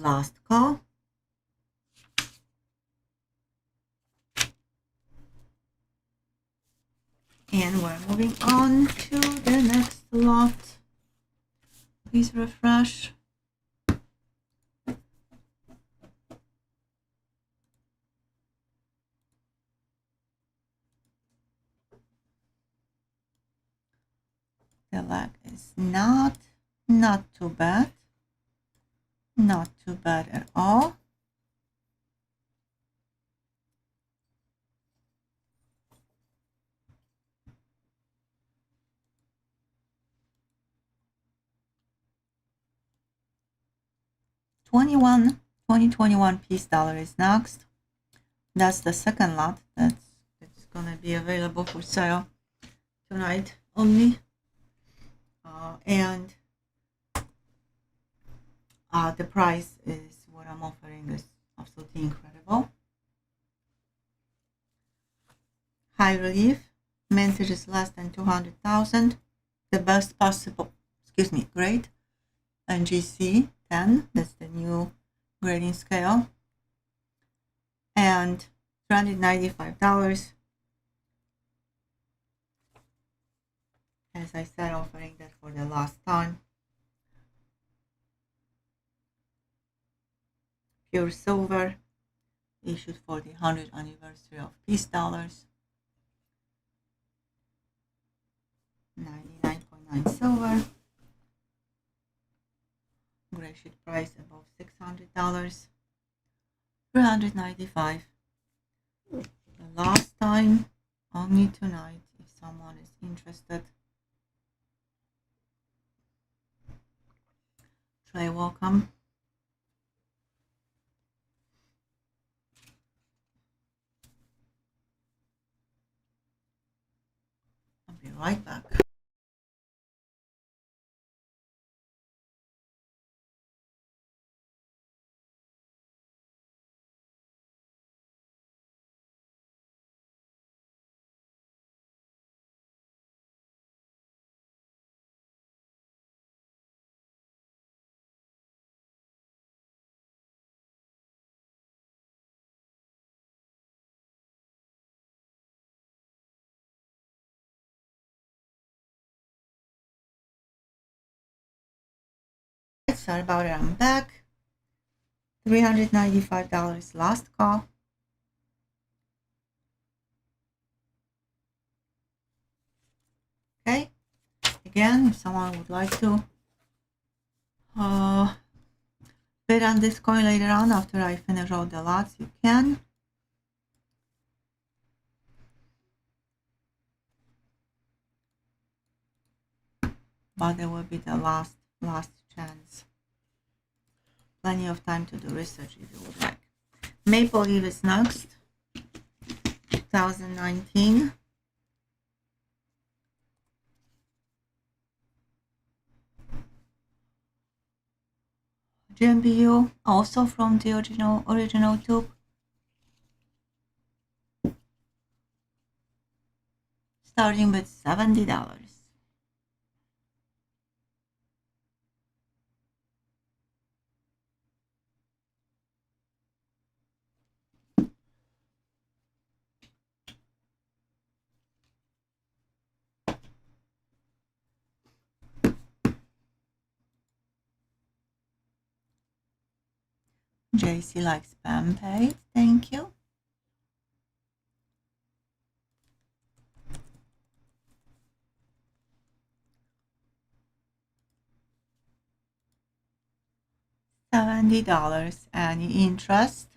Last call. And we're moving on to the next lot. Please refresh. The lag is not too bad. Not too bad at all. $2021 peace dollar is next. That's the second lot that's gonna be available for sale tonight only. And the price is what I'm offering is absolutely incredible. High relief, mintage is less than 200,000. The best possible, grade. NGC 10, that's the new grading scale. And $395. As I said, offering that for the last time. Pure silver, issued for the 100th anniversary of peace dollars. 99.9 silver. Gray sheet price above $600. $395. The last time, only tonight, if someone is interested. Trey, welcome. I'll be right back. Sorry about it, I'm back. $395 last call. Okay, again, if someone would like to bid on this coin later on after I finish all the lots, you can. But there will be the last chance. Plenty of time to do research if you would like. Maple Leaf is next. 2019. GMBU, also from the original tube. Starting with $70. JC likes Unpaid, thank you. $70. Any interest?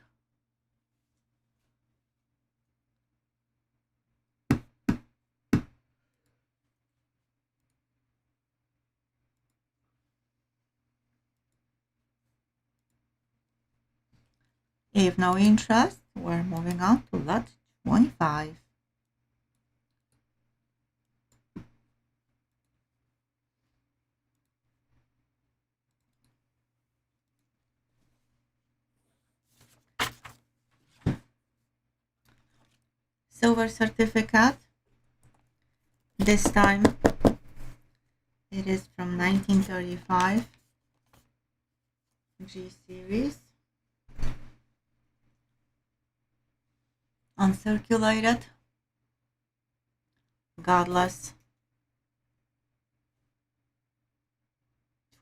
If no interest, we're moving on to lot 25. Silver certificate. This time it is from 1935 G series. Uncirculated. Godless.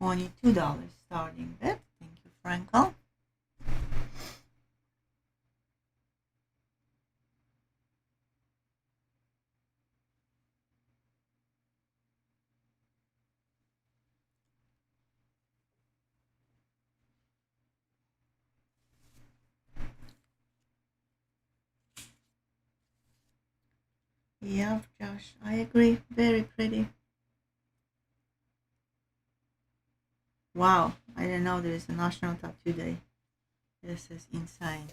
$22 starting bid. Thank you, Franco. Yeah, Josh, I agree. Very pretty. Wow, I didn't know there is a National Tattoo Day. This is insane.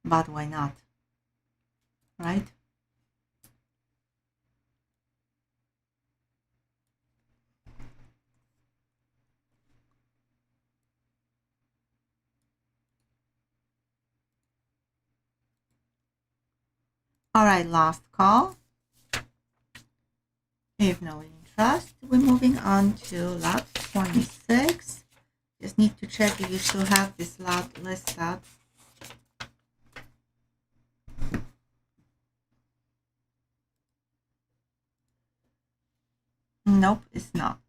But why not? Right? Alright, last call. If no interest, we're moving on to lot 26. Just need to check if you still have this lot listed. Nope, it's not.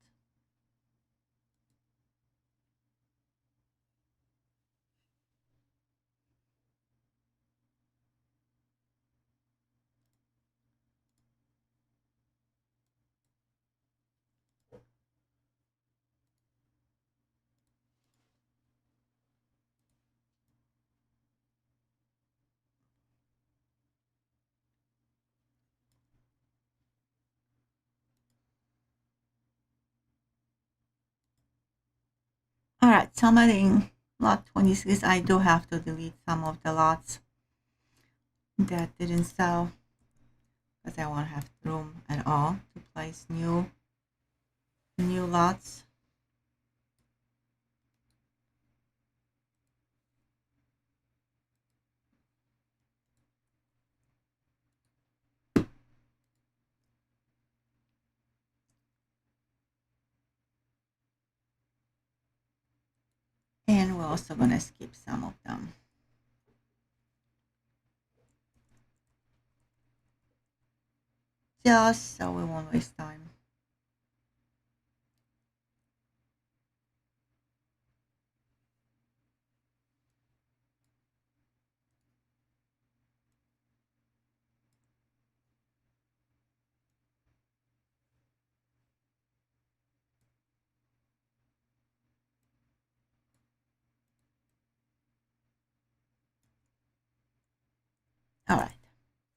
Alright, summating lot 26, I do have to delete some of the lots that didn't sell because I won't have room at all to place new lots. And we're also going to skip some of them. Just so we won't waste time.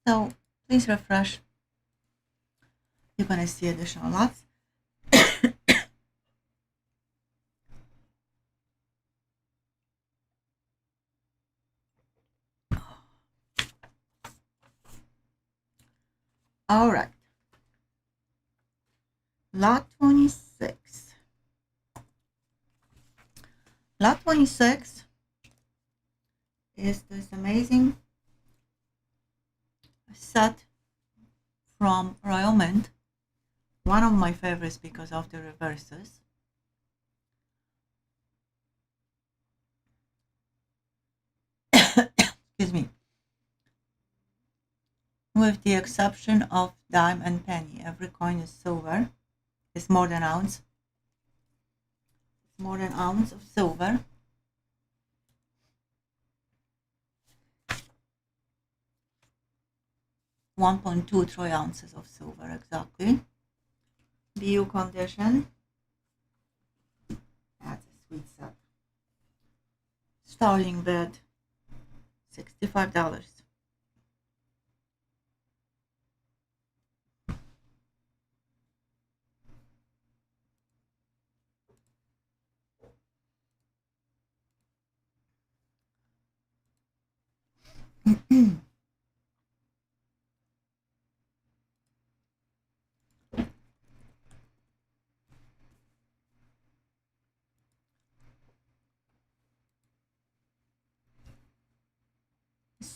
So please refresh. You're going to see additional lots. All right. Lot 26. Lot 26 is this amazing set from reauctioned. One of my favorites because of the reverses. Excuse me. With the exception of dime and penny, every coin is silver. It's more than an ounce. It's more than an ounce of silver. .1.23 ounces of silver exactly. BU condition. That's a sweet set. Starting bid $65.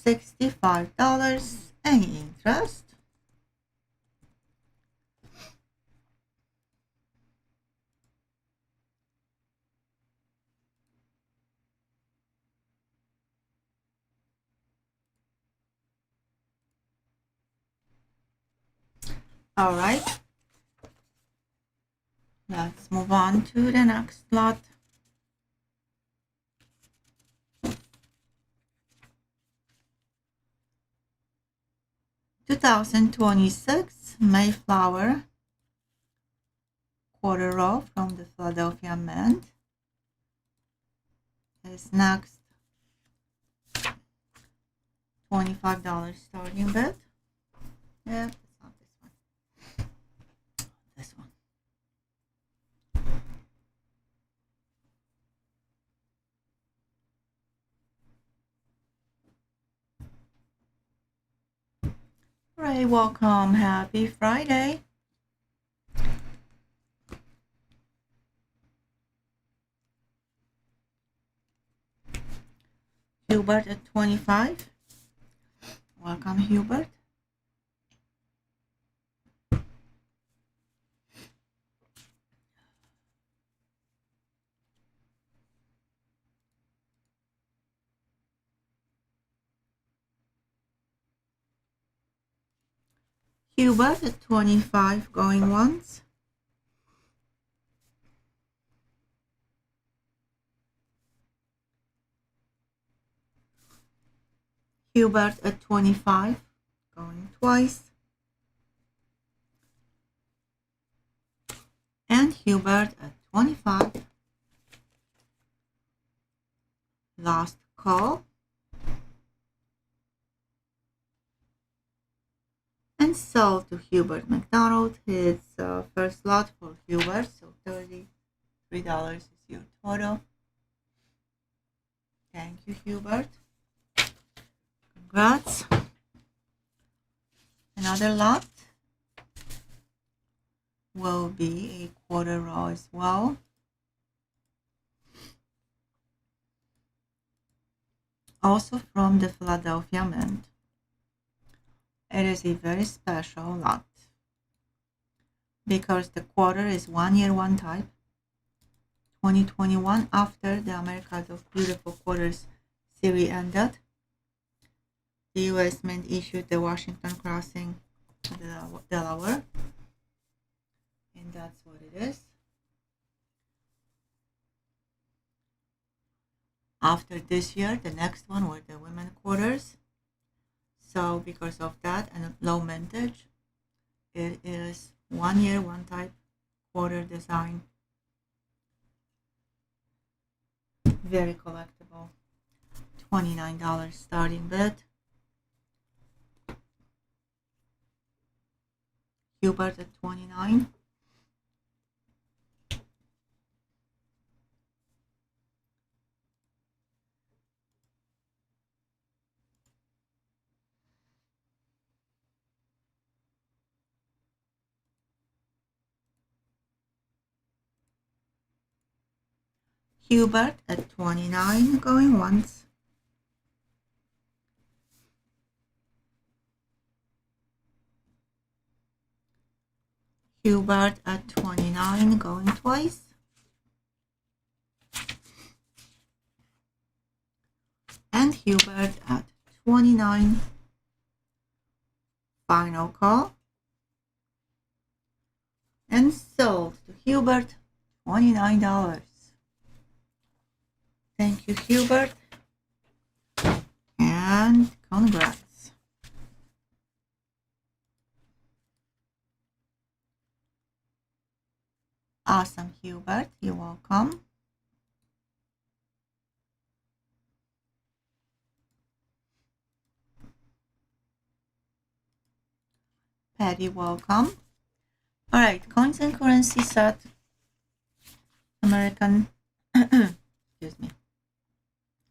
$65. Any interest? All right. Let's move on to the next lot. $2,026 Mayflower quarter row from the Philadelphia Mint is next. $25 starting bid. Yeah, that's not this one. This one. Ray, welcome. Happy Friday. Hubert at 25. Welcome, Hubert. Hubert at 25 going once. Hubert at 25 going twice. And Hubert at 25. Last call. And sold to Hubert McDonald. His first lot for Hubert, so $33 is your total. Thank you, Hubert. Congrats. Another lot will be a quarter row as well. Also from the Philadelphia Mint. It is a very special lot because the quarter is 1 year, 1 type. 2021, after the Americas of Beautiful Quarters series ended, the U.S. Mint issued the Washington Crossing, Delaware, and that's what it is. After this year, the next one were the women quarters. So because of that and low mintage, it is 1 year, 1 type quarter design. Very collectible. $29 starting bid. Hubert at 29. Hubert at 29, going once. Hubert at 29, going twice. And Hubert at 29, final call. And sold to Hubert, $29. Thank you, Hubert. And congrats. Awesome, Hubert. You're welcome. Patty, welcome. All right, coins and currency set. American, excuse me,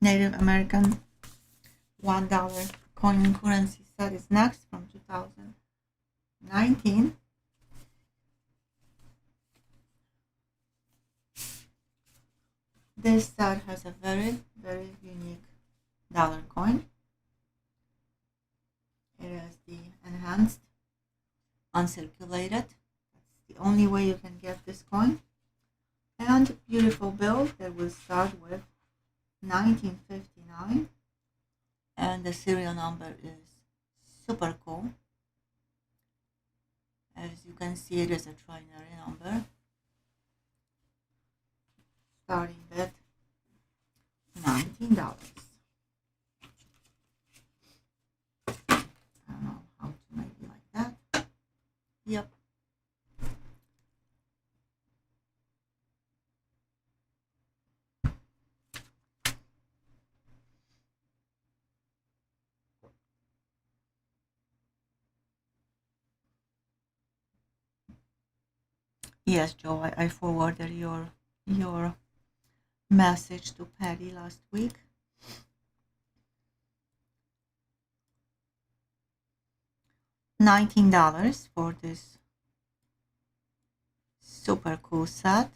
Native American $1 coin and currency set is next from 2019. This set has a very, very unique dollar coin. It is the enhanced uncirculated. That's the only way you can get this coin. And beautiful bill that will start with 1959. And the serial number is super cool. As you can see, it is a trinary number. Starting at $19. I don't know how to make it like that. Yep. Yes, Joe, I forwarded your message to Patty last week. $19 for this super cool set.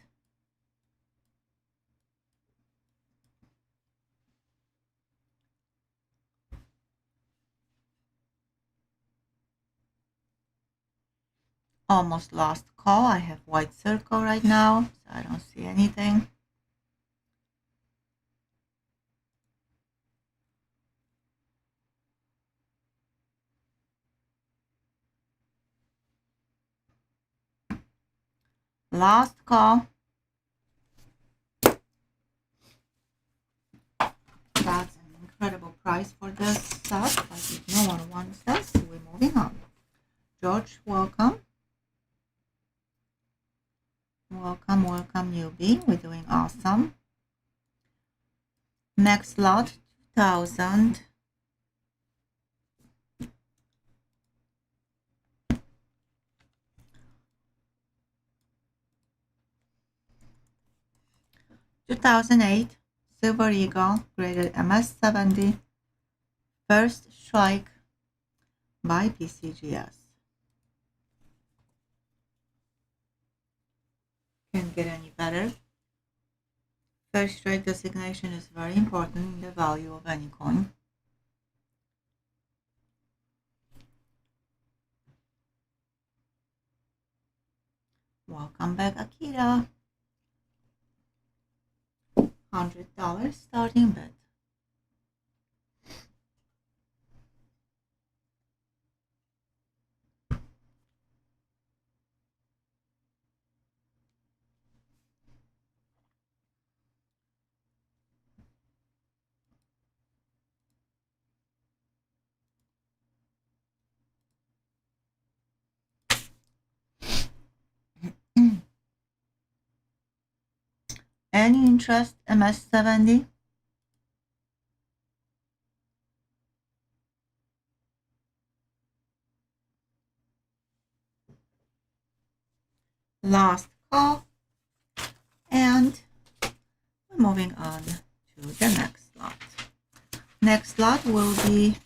Almost lost call. I have white circle right now, so I don't see anything. Last call. That's an incredible price for this set, but if no one wants this, we're moving on. George, welcome. Welcome, welcome, newbie. We're doing awesome. Next lot, 2000. (2008) Silver Eagle, graded MS-70, first strike by PCGS. Can't get any better. First strike designation is very important in the value of any coin. Welcome back, Akira. $100 starting bid. Any interest, MS-70? last call, and we're moving on to the next lot. Next lot will be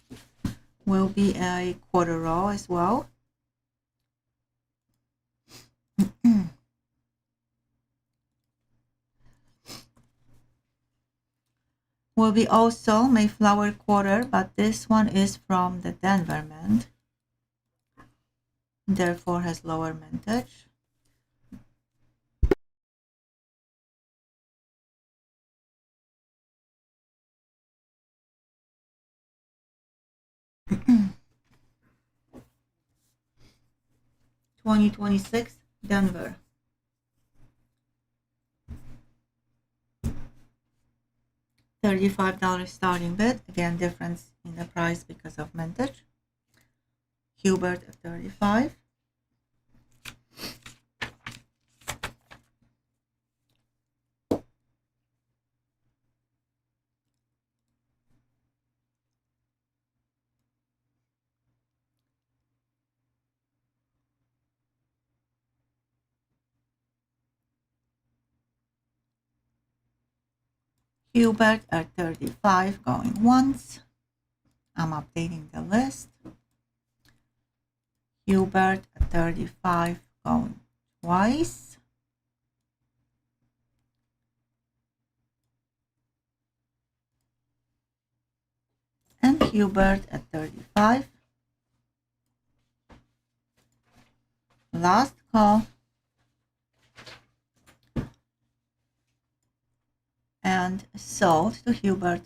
a quarter row as well. Will be also Mayflower quarter, but this one is from the Denver mint, therefore has lower mintage. (2026) Denver. $35 starting bid. Again, difference in the price because of mintage. Hubert at 35. Hubert at 35 going once. I'm updating the list. Hubert at 35 going twice. And Hubert at 35. Last call. And sold to Hubert.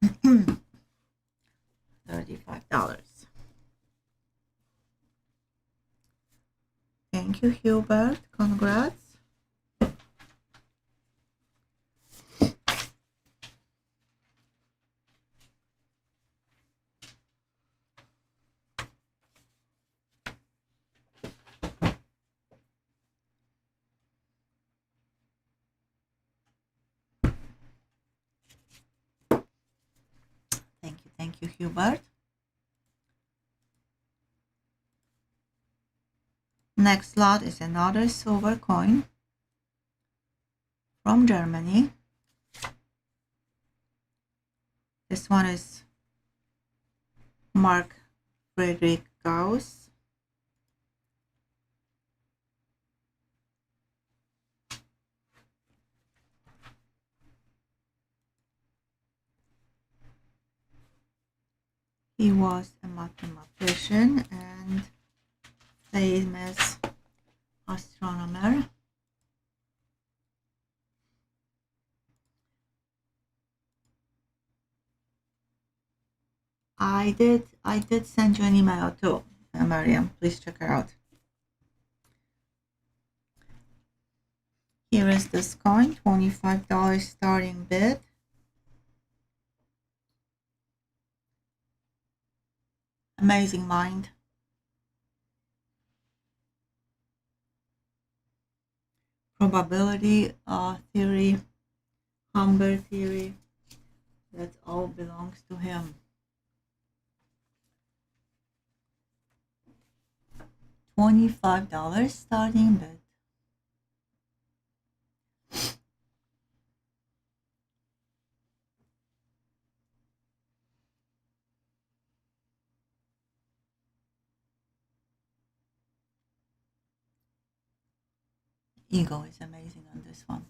$35. Thank you, Hubert. Congrats. Thank you, Hubert. Next lot is another silver coin from Germany. This one is Mark Friedrich Gauss. He was a mathematician and famous astronomer. I did send you an email too, Mariam. Please check her out. Here is this coin, $25 starting bid. Amazing mind. Probability theory, Humber theory, that all belongs to him. $25 starting bid. Ego is amazing on this one.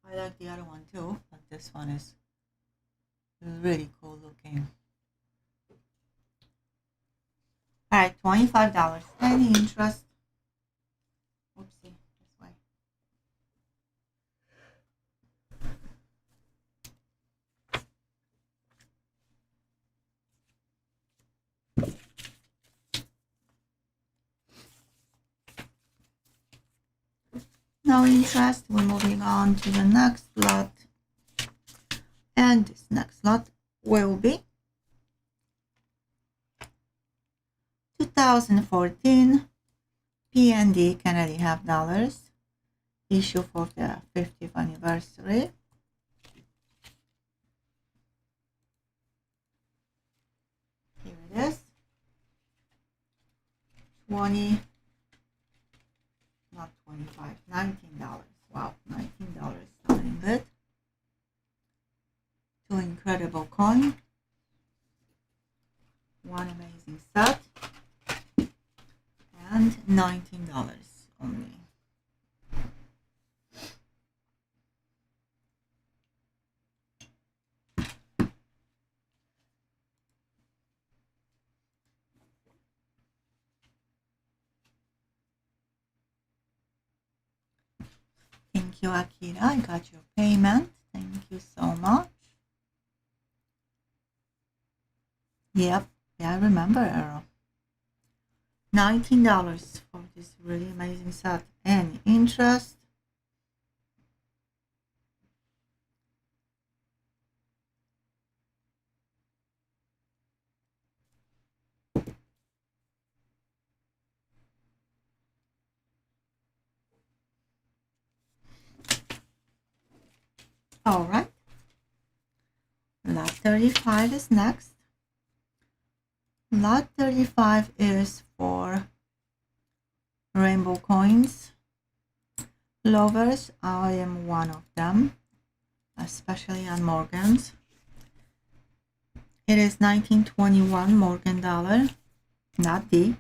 I like the other one too, but this one is really cool looking. Alright, $25. Any interest? Oopsie, this way. No interest. We're moving on to the next lot. And this next lot will be 2014 PND Kennedy half dollars, issue for the 50th anniversary. Here it is. 20 25, $19. Wow, $19 starting bid. Two incredible coin. One amazing set. And $19 only. Thank you, Akira. I got your payment. Thank you so much. Yep, yeah, I remember, Errol. $19 for this really amazing set. Any interest? All right. Lot 35 is next. Lot 35 is for rainbow coins lovers. I am one of them, especially on Morgan's. It is 1921 Morgan dollar, not D.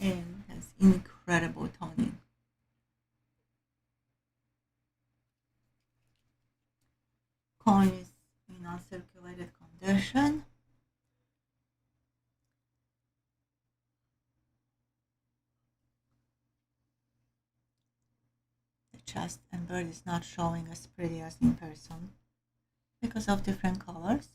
And has incredible toning. Coin is in uncirculated condition. The chest and bird is not showing as pretty as in person because of different colors.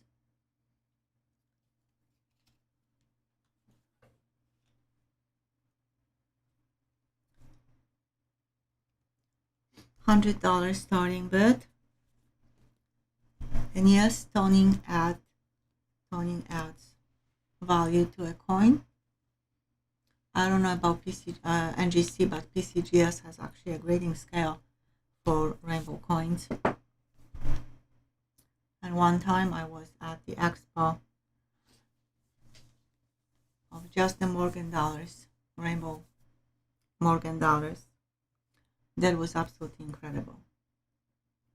$100 starting bid. And yes, toning adds value to a coin. I don't know about NGC, but PCGS has actually a grading scale for rainbow coins. And one time I was at the expo of just the Morgan dollars, rainbow Morgan dollars. That was absolutely incredible.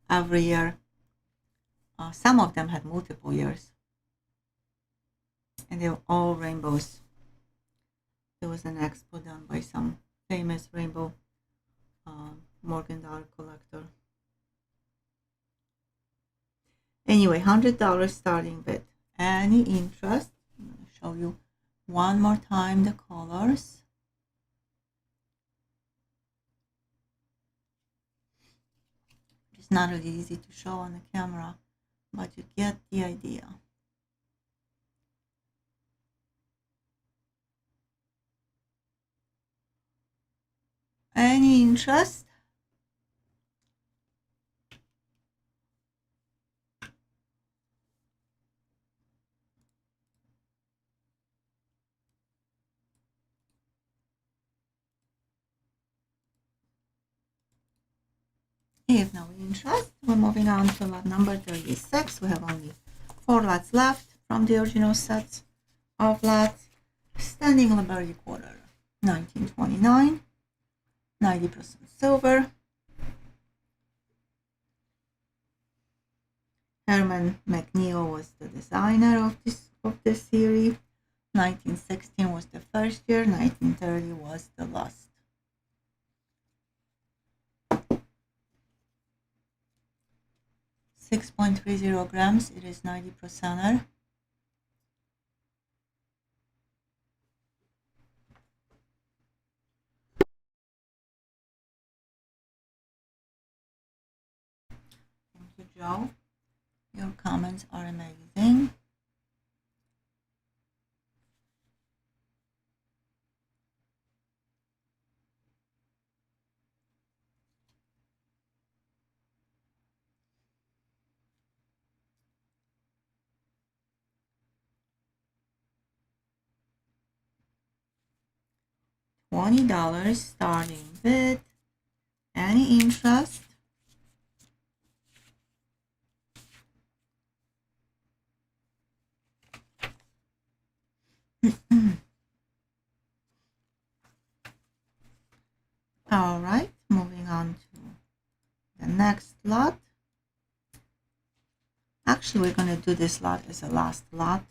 Every year, some of them had multiple years, and they were all rainbows. There was an expo done by some famous rainbow Morgan dollar collector. Anyway, $100 starting bid. Any interest? I'm going to show you one more time the colors. It's not really easy to show on the camera, but you get the idea. Any interest? If no interest, we're moving on to lot number 36. We have only 4 lots left from the original sets of lots. Standing Liberty Quarter, 1929, 90% silver. Herman McNeil was the designer of this series. 1916 was the first year, 1930 was the last. $6.30 grams, it is 90%er. Thank you, Joe. Your comments are amazing. $20 starting bid. Any interest? Actually, we're going to do this lot as a last lot.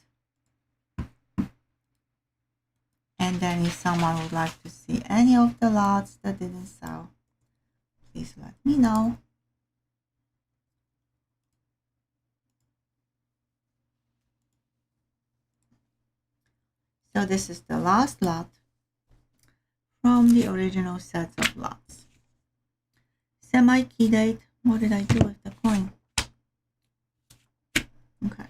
And then if someone would like to see any of the lots that didn't sell, please let me know. So this is the last lot from the original set of lots. Semi-key date. What did I do with the coin? Okay.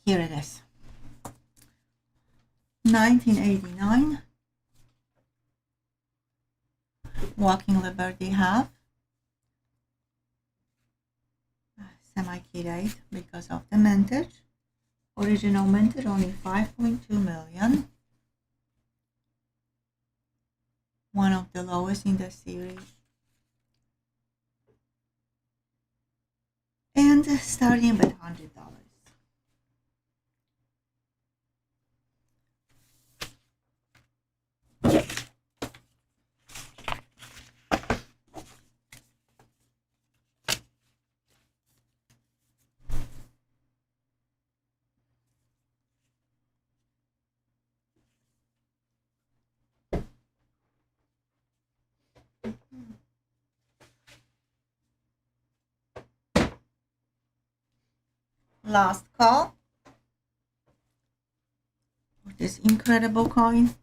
Here it is. 1989. Walking Liberty half. Semi-key date because of the mintage. Original mintage only 5.2 million. One of the lowest in the series. And starting with $100. Last call for this incredible coin.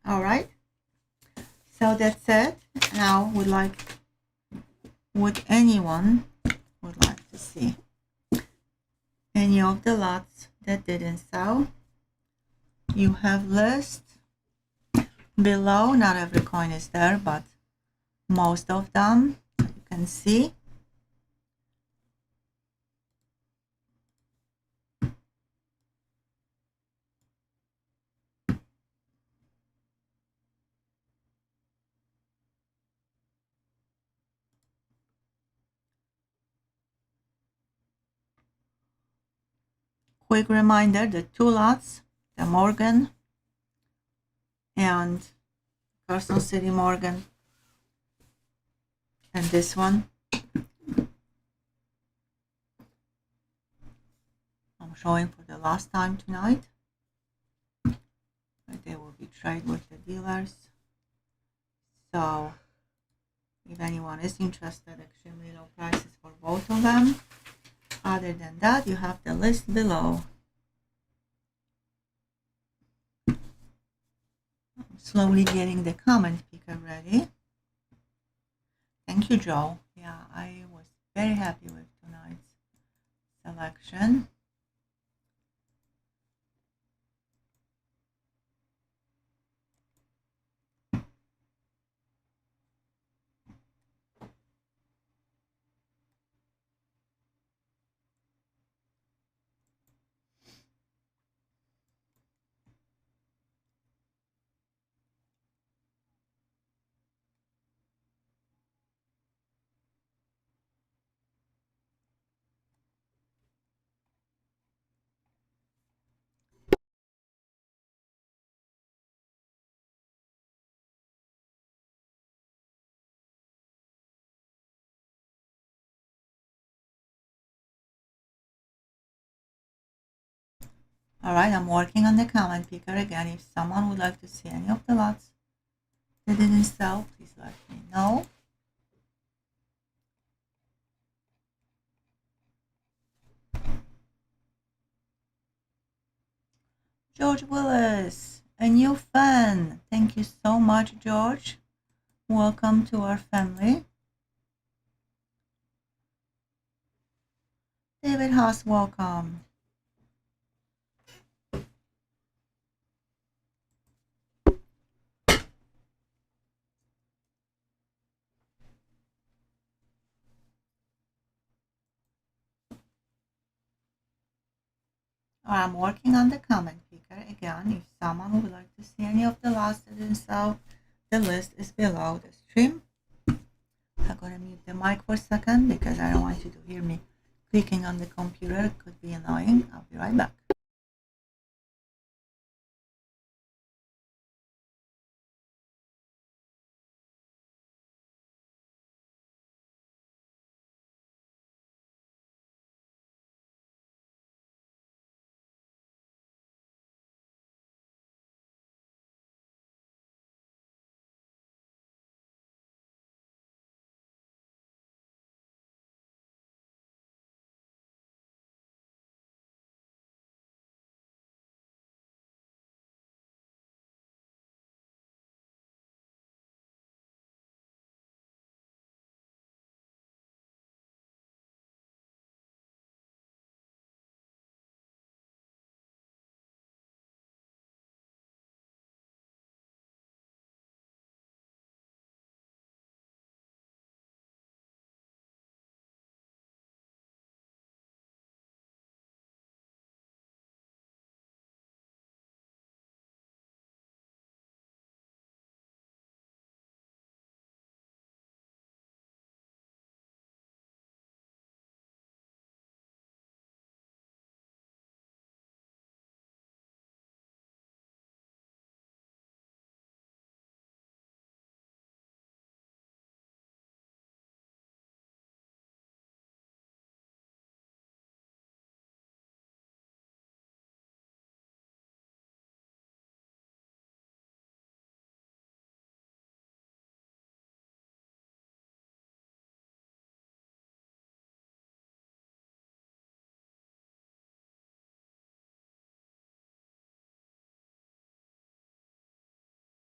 All right. So that's it. Now would anyone would like to see any of the lots that didn't sell? You have list below. Not every coin is there, but most of them you can see. Quick reminder, the two lots, the Morgan and Carson City Morgan, and this one, I'm showing for the last time tonight. They will be traded with the dealers. So if anyone is interested, extremely low prices for both of them. Other than that, you have the list below. I'm slowly getting the comment picker ready. Thank you, Joe. Yeah, I was very happy with tonight's selection. All right, I'm working on the comment picker again. If someone would like to see any of the lots that didn't sell, please let me know. George Willis, a new fan. Thank you so much, George. Welcome to our family. David Haas, welcome. I'm working on the comment picker. Again, if someone would like to see any of the last and so, the list is below the stream. I'm gonna mute the mic for a second because I don't want you to hear me clicking on the computer. It could be annoying. I'll be right back.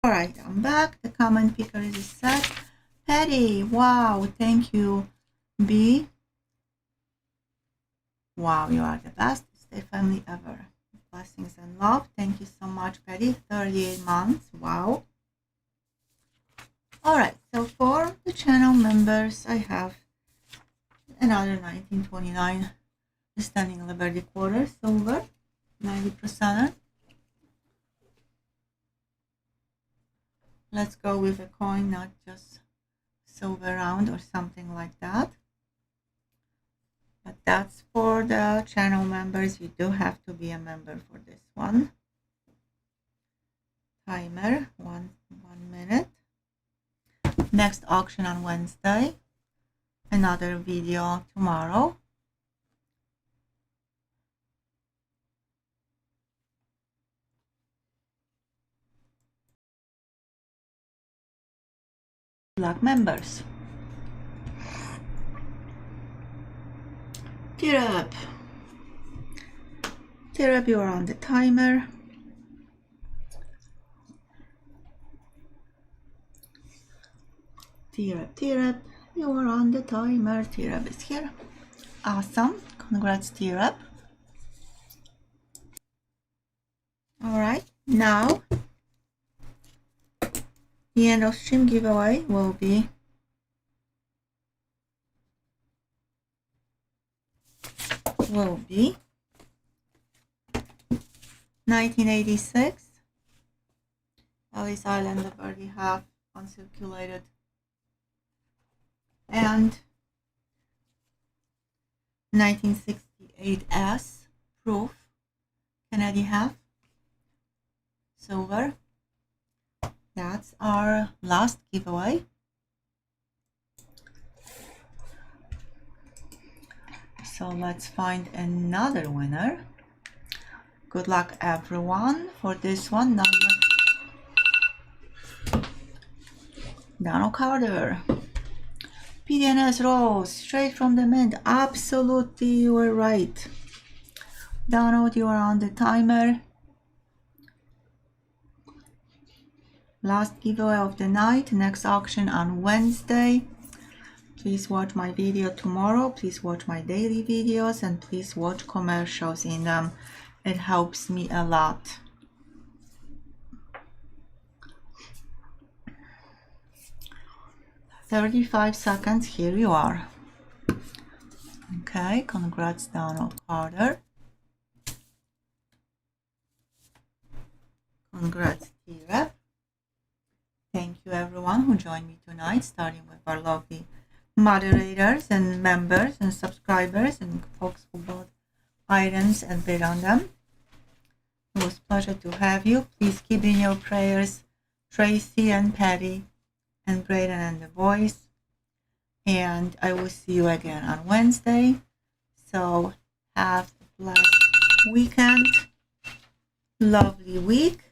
Alright, I'm back. The comment picker is set. Patty, wow, thank you. B, wow, you are the best stay family ever. Blessings and love. Thank you so much, Patty. 38 months, wow. Alright, so for the channel members, I have another 1929 Standing Liberty Quarter silver, 90%. Let's go with a coin, not just silver round or something like that. But that's for the channel members. You do have to be a member for this one. Timer, one minute. Next auction on Wednesday. Another video tomorrow. Luck members. Tirab. Tirab, you are on the timer. Tirab, you are on the timer. Tirab is here. Awesome. Congrats, Tirab. Alright, now the end of stream giveaway will be will be 1986 Ellis Island Liberty half uncirculated, and 1968 S proof Kennedy half silver. That's our last giveaway. So let's find another winner. Good luck everyone for this one. Donald Carter. PDNS Rose, straight from the mint. Absolutely, you were right. Donald, you are on the timer. Last giveaway of the night. Next auction on Wednesday. Please watch my video tomorrow. Please watch my daily videos and please watch commercials in them. It helps me a lot. "35 seconds, here you are." Okay, congrats Donald Carter. Congrats, TGIF. Thank you everyone who joined me tonight, starting with our lovely moderators and members and subscribers and folks who bought items and bid on them. It was a pleasure to have you. Please keep in your prayers Tracy and Patty and Brayden and the boys. And I will see you again on Wednesday. So have a blessed weekend, lovely week,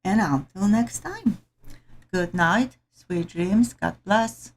and until next time. Good night, sweet dreams, God bless.